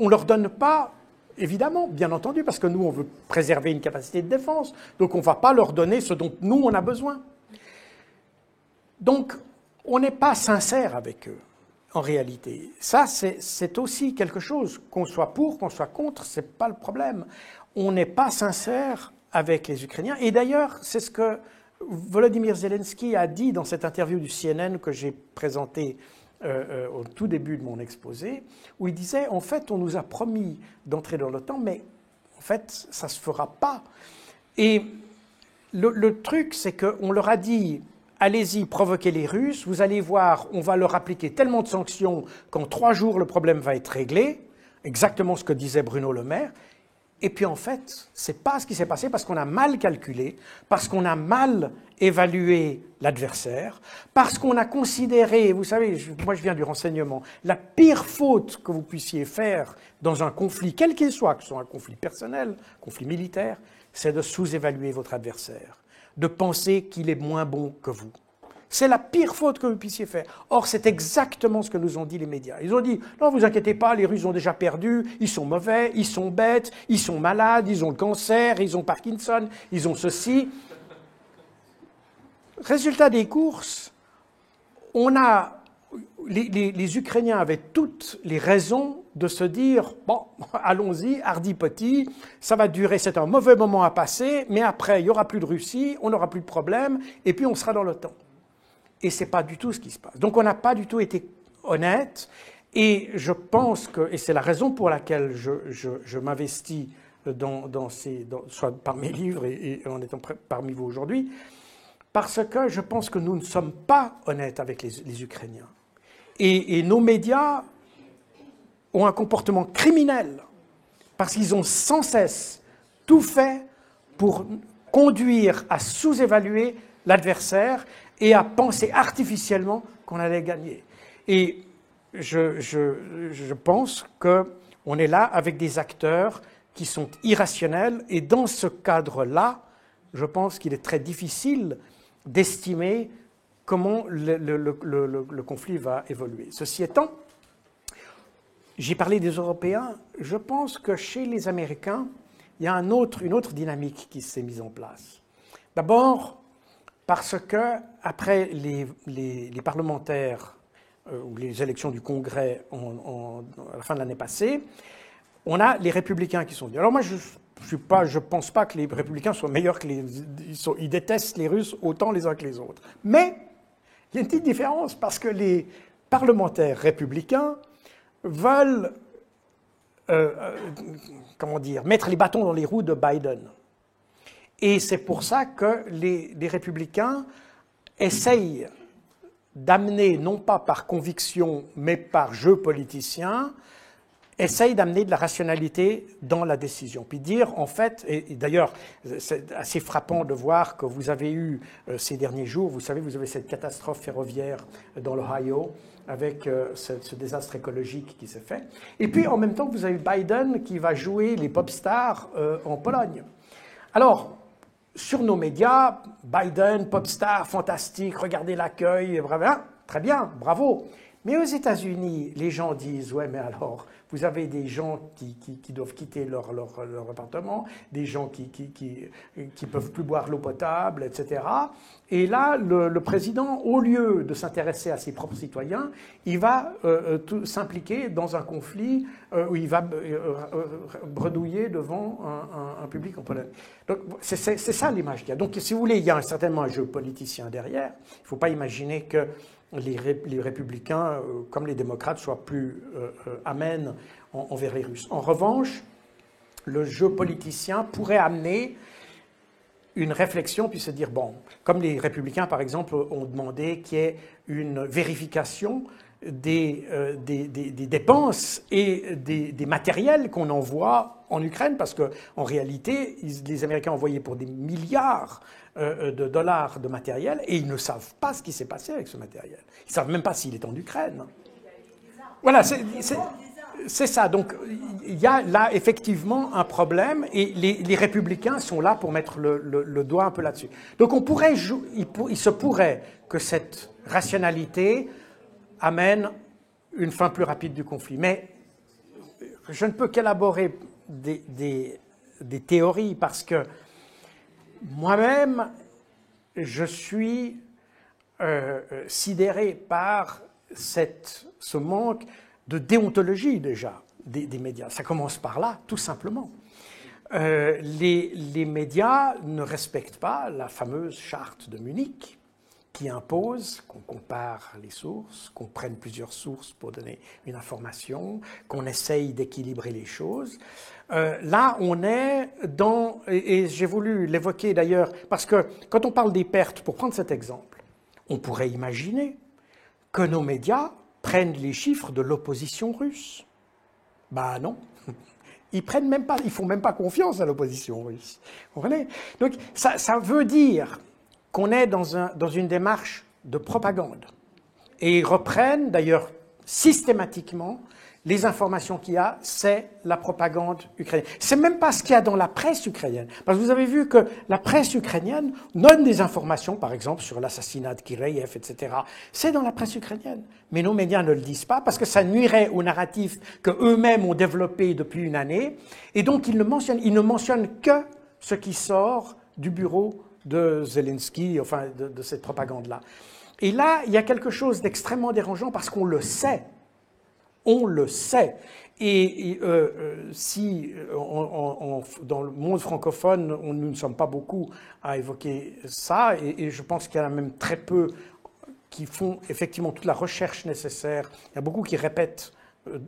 leur donne pas, évidemment, bien entendu, parce que nous, on veut préserver une capacité de défense, donc on ne va pas leur donner ce dont nous, on a besoin. Donc, on n'est pas sincère avec eux, en réalité. Ça, c'est aussi quelque chose, qu'on soit pour, qu'on soit contre, ce n'est pas le problème. On n'est pas sincère avec les Ukrainiens. Et d'ailleurs, c'est ce que Volodymyr Zelensky a dit dans cette interview du CNN que j'ai présentée au tout début de mon exposé, où il disait, en fait, on nous a promis d'entrer dans l'OTAN, mais en fait, ça ne se fera pas. Et le truc, c'est qu'on leur a dit, allez-y, provoquez les Russes, vous allez voir, on va leur appliquer tellement de sanctions qu'en 3 jours, le problème va être réglé, exactement ce que disait Bruno Le Maire. Et puis en fait, ce n'est pas ce qui s'est passé parce qu'on a mal calculé, parce qu'on a mal évalué l'adversaire, parce qu'on a considéré, vous savez, moi je viens du renseignement, la pire faute que vous puissiez faire dans un conflit, quel qu'il soit, que ce soit un conflit personnel, conflit militaire, c'est de sous-évaluer votre adversaire, de penser qu'il est moins bon que vous. C'est la pire faute que vous puissiez faire. Or, c'est exactement ce que nous ont dit les médias. Ils ont dit, non, vous inquiétez pas, les Russes ont déjà perdu, ils sont mauvais, ils sont bêtes, ils sont malades, ils ont le cancer, ils ont Parkinson, ils ont ceci. Résultat des courses, les Ukrainiens avaient toutes les raisons de se dire, bon, allons-y, hardi petit, ça va durer, c'est un mauvais moment à passer, mais après, il n'y aura plus de Russie, on n'aura plus de problème, et puis on sera dans l'OTAN. Et ce n'est pas du tout ce qui se passe. Donc on n'a pas du tout été honnête, et je pense que, et c'est la raison pour laquelle je m'investis soit par mes livres et en étant parmi vous aujourd'hui, parce que je pense que nous ne sommes pas honnêtes avec les Ukrainiens. Et nos médias ont un comportement criminel, parce qu'ils ont sans cesse tout fait pour conduire à sous-évaluer l'adversaire et à penser artificiellement qu'on allait gagner. Et je pense qu'on est là avec des acteurs qui sont irrationnels, et dans ce cadre-là, je pense qu'il est très difficile d'estimer comment le conflit va évoluer. Ceci étant, j'ai parlé des Européens, je pense que chez les Américains, il y a une autre dynamique qui s'est mise en place. D'abord, parce que après les parlementaires ou les élections du Congrès à la fin de l'année passée, on a les républicains qui sont venus. Alors moi, je pense pas que les républicains soient meilleurs que ils détestent les Russes autant les uns que les autres. Mais il y a une petite différence, parce que les parlementaires républicains veulent mettre les bâtons dans les roues de Biden. Et c'est pour ça que les républicains essaye d'amener, non pas par conviction, mais par jeu politicien, essaye d'amener de la rationalité dans la décision. Puis dire, en fait, et d'ailleurs, c'est assez frappant de voir que vous avez eu ces derniers jours, vous savez, vous avez cette catastrophe ferroviaire dans l'Ohio, avec ce désastre écologique qui s'est fait. Et puis, en même temps, vous avez Biden qui va jouer les pop stars en Pologne. Alors, sur nos médias, Biden, pop star, fantastique, regardez l'accueil, très bien, bravo. Mais aux États-Unis, les gens disent, ouais, mais alors, vous avez des gens qui doivent quitter leur appartement, des gens qui peuvent plus boire l'eau potable, etc. Et là, le président, au lieu de s'intéresser à ses propres citoyens, il va s'impliquer dans un conflit où il va bredouiller devant un public en Pologne. Donc, c'est ça l'image qu'il y a. Donc, si vous voulez, il y a certainement un jeu politicien derrière. Il ne faut pas imaginer que les républicains, comme les démocrates, soient plus amènes envers les Russes. En revanche, le jeu politicien pourrait amener une réflexion, puis se dire, bon, comme les républicains, par exemple, ont demandé qu'il y ait une vérification des dépenses et des matériels qu'on envoie en Ukraine, parce qu'en réalité, les Américains ont envoyé pour des milliards de dollars de matériel, et ils ne savent pas ce qui s'est passé avec ce matériel. Ils ne savent même pas s'il est en Ukraine. Voilà, c'est ça. Donc, il y a là effectivement un problème, et les républicains sont là pour mettre le doigt un peu là-dessus. Donc, il se pourrait que cette rationalité amène une fin plus rapide du conflit. Mais je ne peux qu'élaborer des théories, parce que moi-même, je suis sidéré par ce manque de déontologie déjà des médias. Ça commence par là, tout simplement. Les médias ne respectent pas la fameuse charte de Munich qui impose qu'on compare les sources, qu'on prenne plusieurs sources pour donner une information, qu'on essaye d'équilibrer les choses. Là, on est dans, et j'ai voulu l'évoquer d'ailleurs, parce que quand on parle des pertes, pour prendre cet exemple, on pourrait imaginer que nos médias prennent les chiffres de l'opposition russe. Ben non. Ils prennent même pas, ils font même pas confiance à l'opposition russe. Vous comprenez? Donc ça veut dire qu'on est dans une démarche de propagande. Et ils reprennent d'ailleurs systématiquement les informations qu'il y a, c'est la propagande ukrainienne. C'est même pas ce qu'il y a dans la presse ukrainienne. Parce que vous avez vu que la presse ukrainienne donne des informations, par exemple, sur l'assassinat de Kireev, etc. C'est dans la presse ukrainienne. Mais nos médias ne le disent pas parce que ça nuirait au narratif qu'eux-mêmes ont développé depuis une année. Et donc, ils ne mentionnent que ce qui sort du bureau de Zelensky, enfin, de cette propagande-là. Et là, il y a quelque chose d'extrêmement dérangeant parce qu'on le sait. On le sait. Et si dans le monde francophone, nous ne sommes pas beaucoup à évoquer ça, et je pense qu'il y en a même très peu qui font effectivement toute la recherche nécessaire. Il y a beaucoup qui répètent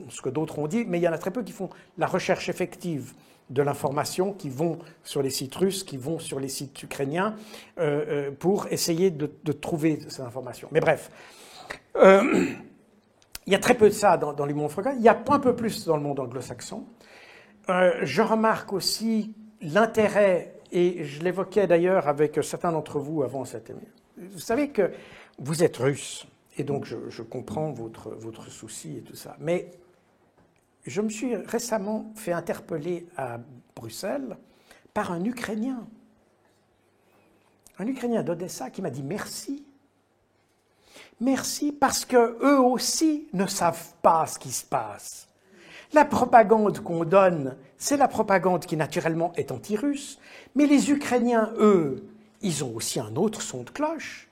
ce que d'autres ont dit, mais il y en a très peu qui font la recherche effective de l'information, qui vont sur les sites russes, qui vont sur les sites ukrainiens, pour essayer de trouver cette information. Mais bref. Il y a très peu de ça dans les mondes francophones. Il y a un peu plus dans le monde anglo-saxon. Je remarque aussi l'intérêt, et je l'évoquais d'ailleurs avec certains d'entre vous avant cette émission. Vous savez que vous êtes russe, et donc je comprends votre souci et tout ça. Mais je me suis récemment fait interpeller à Bruxelles par un Ukrainien d'Odessa qui m'a dit merci. Merci parce qu'eux aussi ne savent pas ce qui se passe. La propagande qu'on donne, c'est la propagande qui naturellement est anti-russe, mais les Ukrainiens, eux, ils ont aussi un autre son de cloche.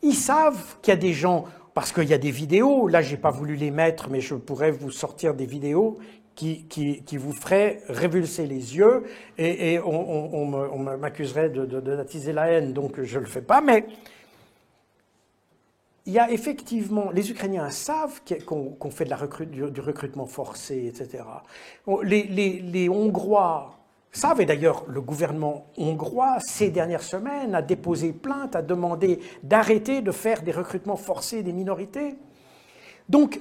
Ils savent qu'il y a des gens, parce qu'il y a des vidéos, là j'ai pas voulu les mettre, mais je pourrais vous sortir des vidéos qui vous feraient révulser les yeux, et on m'accuserait d'attiser la haine, donc je le fais pas, mais il y a effectivement, les Ukrainiens savent qu'on fait du recrutement forcé, etc. Les Hongrois savent, et d'ailleurs le gouvernement hongrois, ces dernières semaines, a déposé plainte, a demandé d'arrêter de faire des recrutements forcés des minorités. Donc,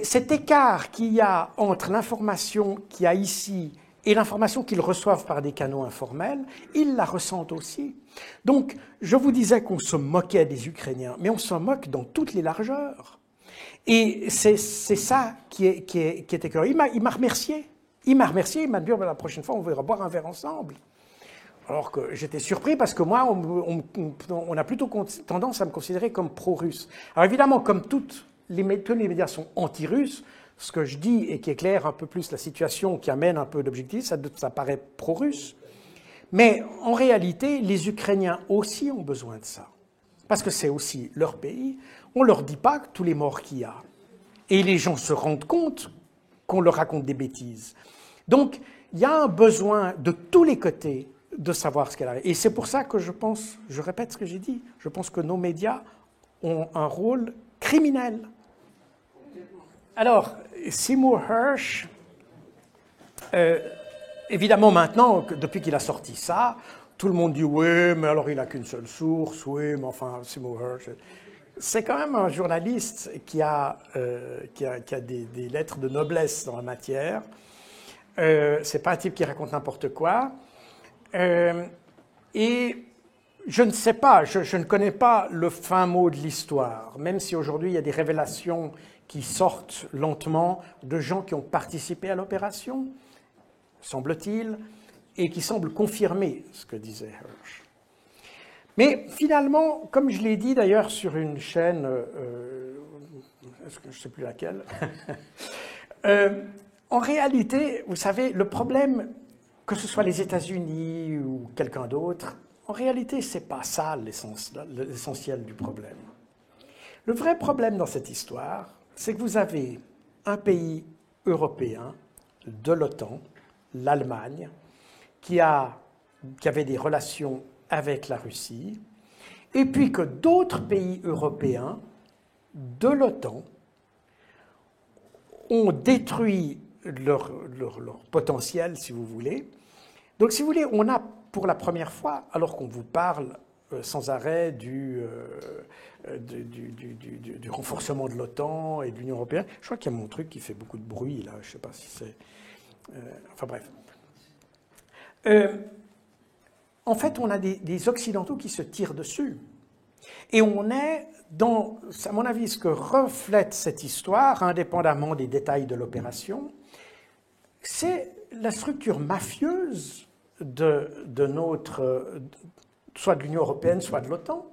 cet écart qu'il y a entre l'information qu'il y a ici et l'information qu'ils reçoivent par des canaux informels, ils la ressentent aussi. Donc, je vous disais qu'on se moquait des Ukrainiens, mais on se moque dans toutes les largeurs. Et c'est ça qui est écœurant. Il m'a remercié. Il m'a dit, la prochaine fois, on va boire un verre ensemble. Alors que j'étais surpris parce que moi, on a plutôt tendance à me considérer comme pro-russe. Alors évidemment, comme tous les médias sont anti-russes, ce que je dis et qui éclaire un peu plus la situation, qui amène un peu d'objectif, ça paraît pro-russe. Mais en réalité, les Ukrainiens aussi ont besoin de ça. Parce que c'est aussi leur pays. On ne leur dit pas tous les morts qu'il y a. Et les gens se rendent compte qu'on leur raconte des bêtises. Donc, il y a un besoin de tous les côtés de savoir ce qu'elle a. Et c'est pour ça que je répète ce que j'ai dit, je pense que nos médias ont un rôle criminel. Alors, Seymour Hersh, évidemment maintenant, depuis qu'il a sorti ça, tout le monde dit « oui, mais alors il n'a qu'une seule source, oui, mais enfin, Seymour Hersh... » C'est quand même un journaliste qui a des lettres de noblesse dans la matière. C'est pas un type qui raconte n'importe quoi. Et je ne sais pas, je ne connais pas le fin mot de l'histoire, même si aujourd'hui il y a des révélations qui sortent lentement de gens qui ont participé à l'opération, semble-t-il, et qui semblent confirmer ce que disait Hersh. Mais finalement, comme je l'ai dit d'ailleurs sur une chaîne, je ne sais plus laquelle, en réalité, vous savez, le problème, que ce soit les États-Unis ou quelqu'un d'autre, en réalité, ce n'est pas ça l'essentiel du problème. Le vrai problème dans cette histoire, c'est que vous avez un pays européen de l'OTAN, l'Allemagne, qui avait des relations avec la Russie, et puis que d'autres pays européens de l'OTAN ont détruit leur potentiel, si vous voulez. Donc, si vous voulez, on a pour la première fois, alors qu'on vous parle sans arrêt du renforcement de l'OTAN et de l'Union européenne, je crois qu'il y a mon truc qui fait beaucoup de bruit, là, je ne sais pas si c'est... enfin bref. En fait, on a des Occidentaux qui se tirent dessus. Et on est dans, à mon avis, ce que reflète cette histoire, indépendamment des détails de l'opération, c'est la structure mafieuse de notre, soit de l'Union européenne, soit de l'OTAN.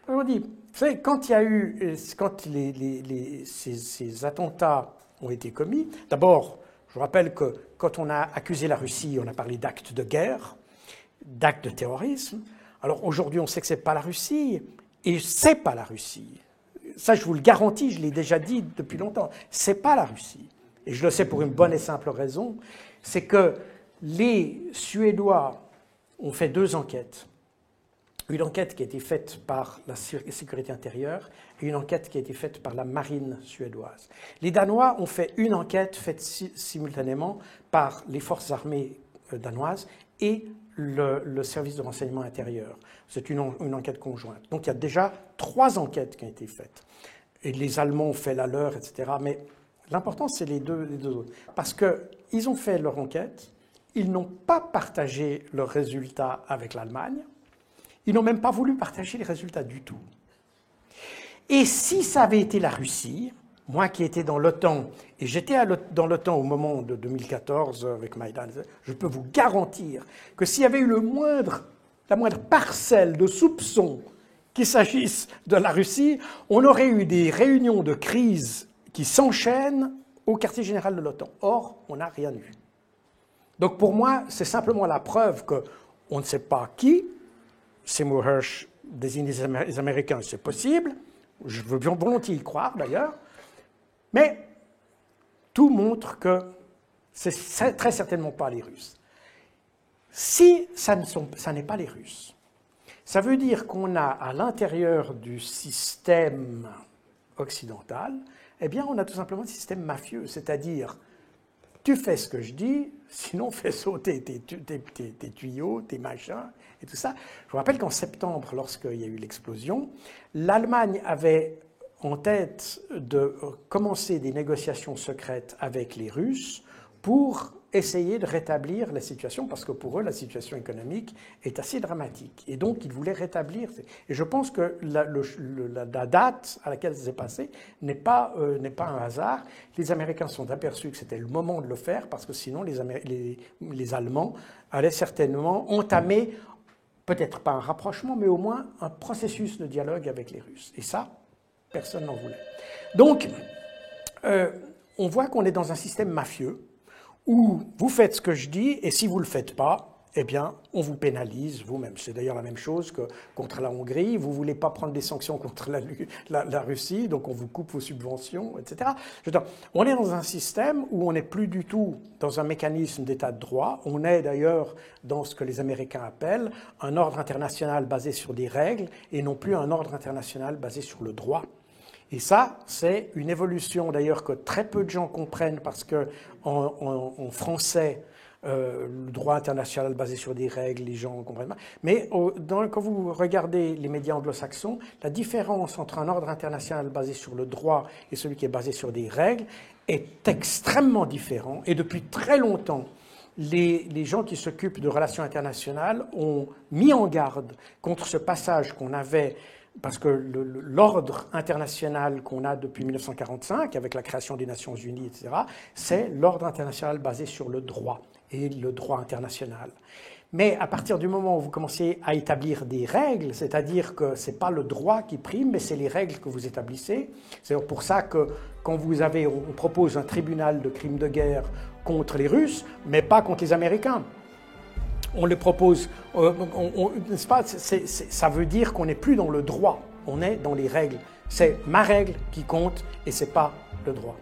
Je vous dis, vous savez, quand il y a eu, quand ces attentats ont été commis, d'abord, je vous rappelle que quand on a accusé la Russie, on a parlé d'actes de guerre, d'actes de terrorisme. Alors aujourd'hui, on sait que ce n'est pas la Russie, et c'est pas la Russie. Ça, je vous le garantis, je l'ai déjà dit depuis longtemps, c'est pas la Russie. Et je le sais pour une bonne et simple raison, c'est que les Suédois ont fait 2 enquêtes. Une enquête qui a été faite par la sécurité intérieure et une enquête qui a été faite par la marine suédoise. Les Danois ont fait une enquête faite simultanément par les forces armées danoises et le service de renseignement intérieur. C'est une enquête conjointe. Donc il y a déjà 3 enquêtes qui ont été faites. Et les Allemands ont fait la leur, etc. Mais l'important, c'est les deux autres. Parce qu'ils ont fait leur enquête, ils n'ont pas partagé leurs résultats avec l'Allemagne, ils n'ont même pas voulu partager les résultats du tout. Et si ça avait été la Russie, moi qui étais dans l'OTAN, et j'étais dans l'OTAN au moment de 2014 avec Maïdan, je peux vous garantir que s'il y avait eu la moindre parcelle de soupçon qu'il s'agisse de la Russie, on aurait eu des réunions de crise qui s'enchaînent au quartier général de l'OTAN. Or, on n'a rien eu. Donc pour moi, c'est simplement la preuve qu'on ne sait pas qui. Seymour Hersh désigne les Américains, c'est possible. Je veux bien volontiers y croire, d'ailleurs. Mais tout montre que c'est très certainement pas les Russes. Si ça n'est pas les Russes, ça veut dire qu'on a à l'intérieur du système occidental, eh bien, on a tout simplement un système mafieux, c'est-à-dire tu fais ce que je dis, sinon fais sauter tes tuyaux, tes machins et tout ça. Je vous rappelle qu'en septembre, lorsqu'il y a eu l'explosion, l'Allemagne avait en tête de commencer des négociations secrètes avec les Russes pour essayer de rétablir la situation, parce que pour eux, la situation économique est assez dramatique. Et donc, ils voulaient rétablir. Et je pense que la date à laquelle ça s'est passé n'est pas un hasard. Les Américains se sont aperçus que c'était le moment de le faire, parce que sinon, les Allemands allaient certainement entamer, peut-être pas un rapprochement, mais au moins un processus de dialogue avec les Russes. Et ça, personne n'en voulait. Donc, on voit qu'on est dans un système mafieux, où vous faites ce que je dis, et si vous ne le faites pas, eh bien, on vous pénalise vous-même. C'est d'ailleurs la même chose que contre la Hongrie. Vous ne voulez pas prendre des sanctions contre la Russie, donc on vous coupe vos subventions, etc. On est dans un système où on n'est plus du tout dans un mécanisme d'état de droit. On est d'ailleurs dans ce que les Américains appellent un ordre international basé sur des règles, et non plus un ordre international basé sur le droit. Et ça, c'est une évolution d'ailleurs que très peu de gens comprennent parce que en français, le droit international basé sur des règles, les gens ne comprennent pas. Mais quand vous regardez les médias anglo-saxons, la différence entre un ordre international basé sur le droit et celui qui est basé sur des règles est extrêmement différent. Et depuis très longtemps, les gens qui s'occupent de relations internationales ont mis en garde contre ce passage qu'on avait. Parce que l'ordre international qu'on a depuis 1945, avec la création des Nations Unies, etc., c'est l'ordre international basé sur le droit et le droit international. Mais à partir du moment où vous commencez à établir des règles, c'est-à-dire que ce n'est pas le droit qui prime, mais c'est les règles que vous établissez. C'est pour ça que quand on propose un tribunal de crimes de guerre contre les Russes, mais pas contre les Américains. On les propose, n'est-ce pas, ça veut dire qu'on n'est plus dans le droit, on est dans les règles. C'est ma règle qui compte et ce n'est pas le droit.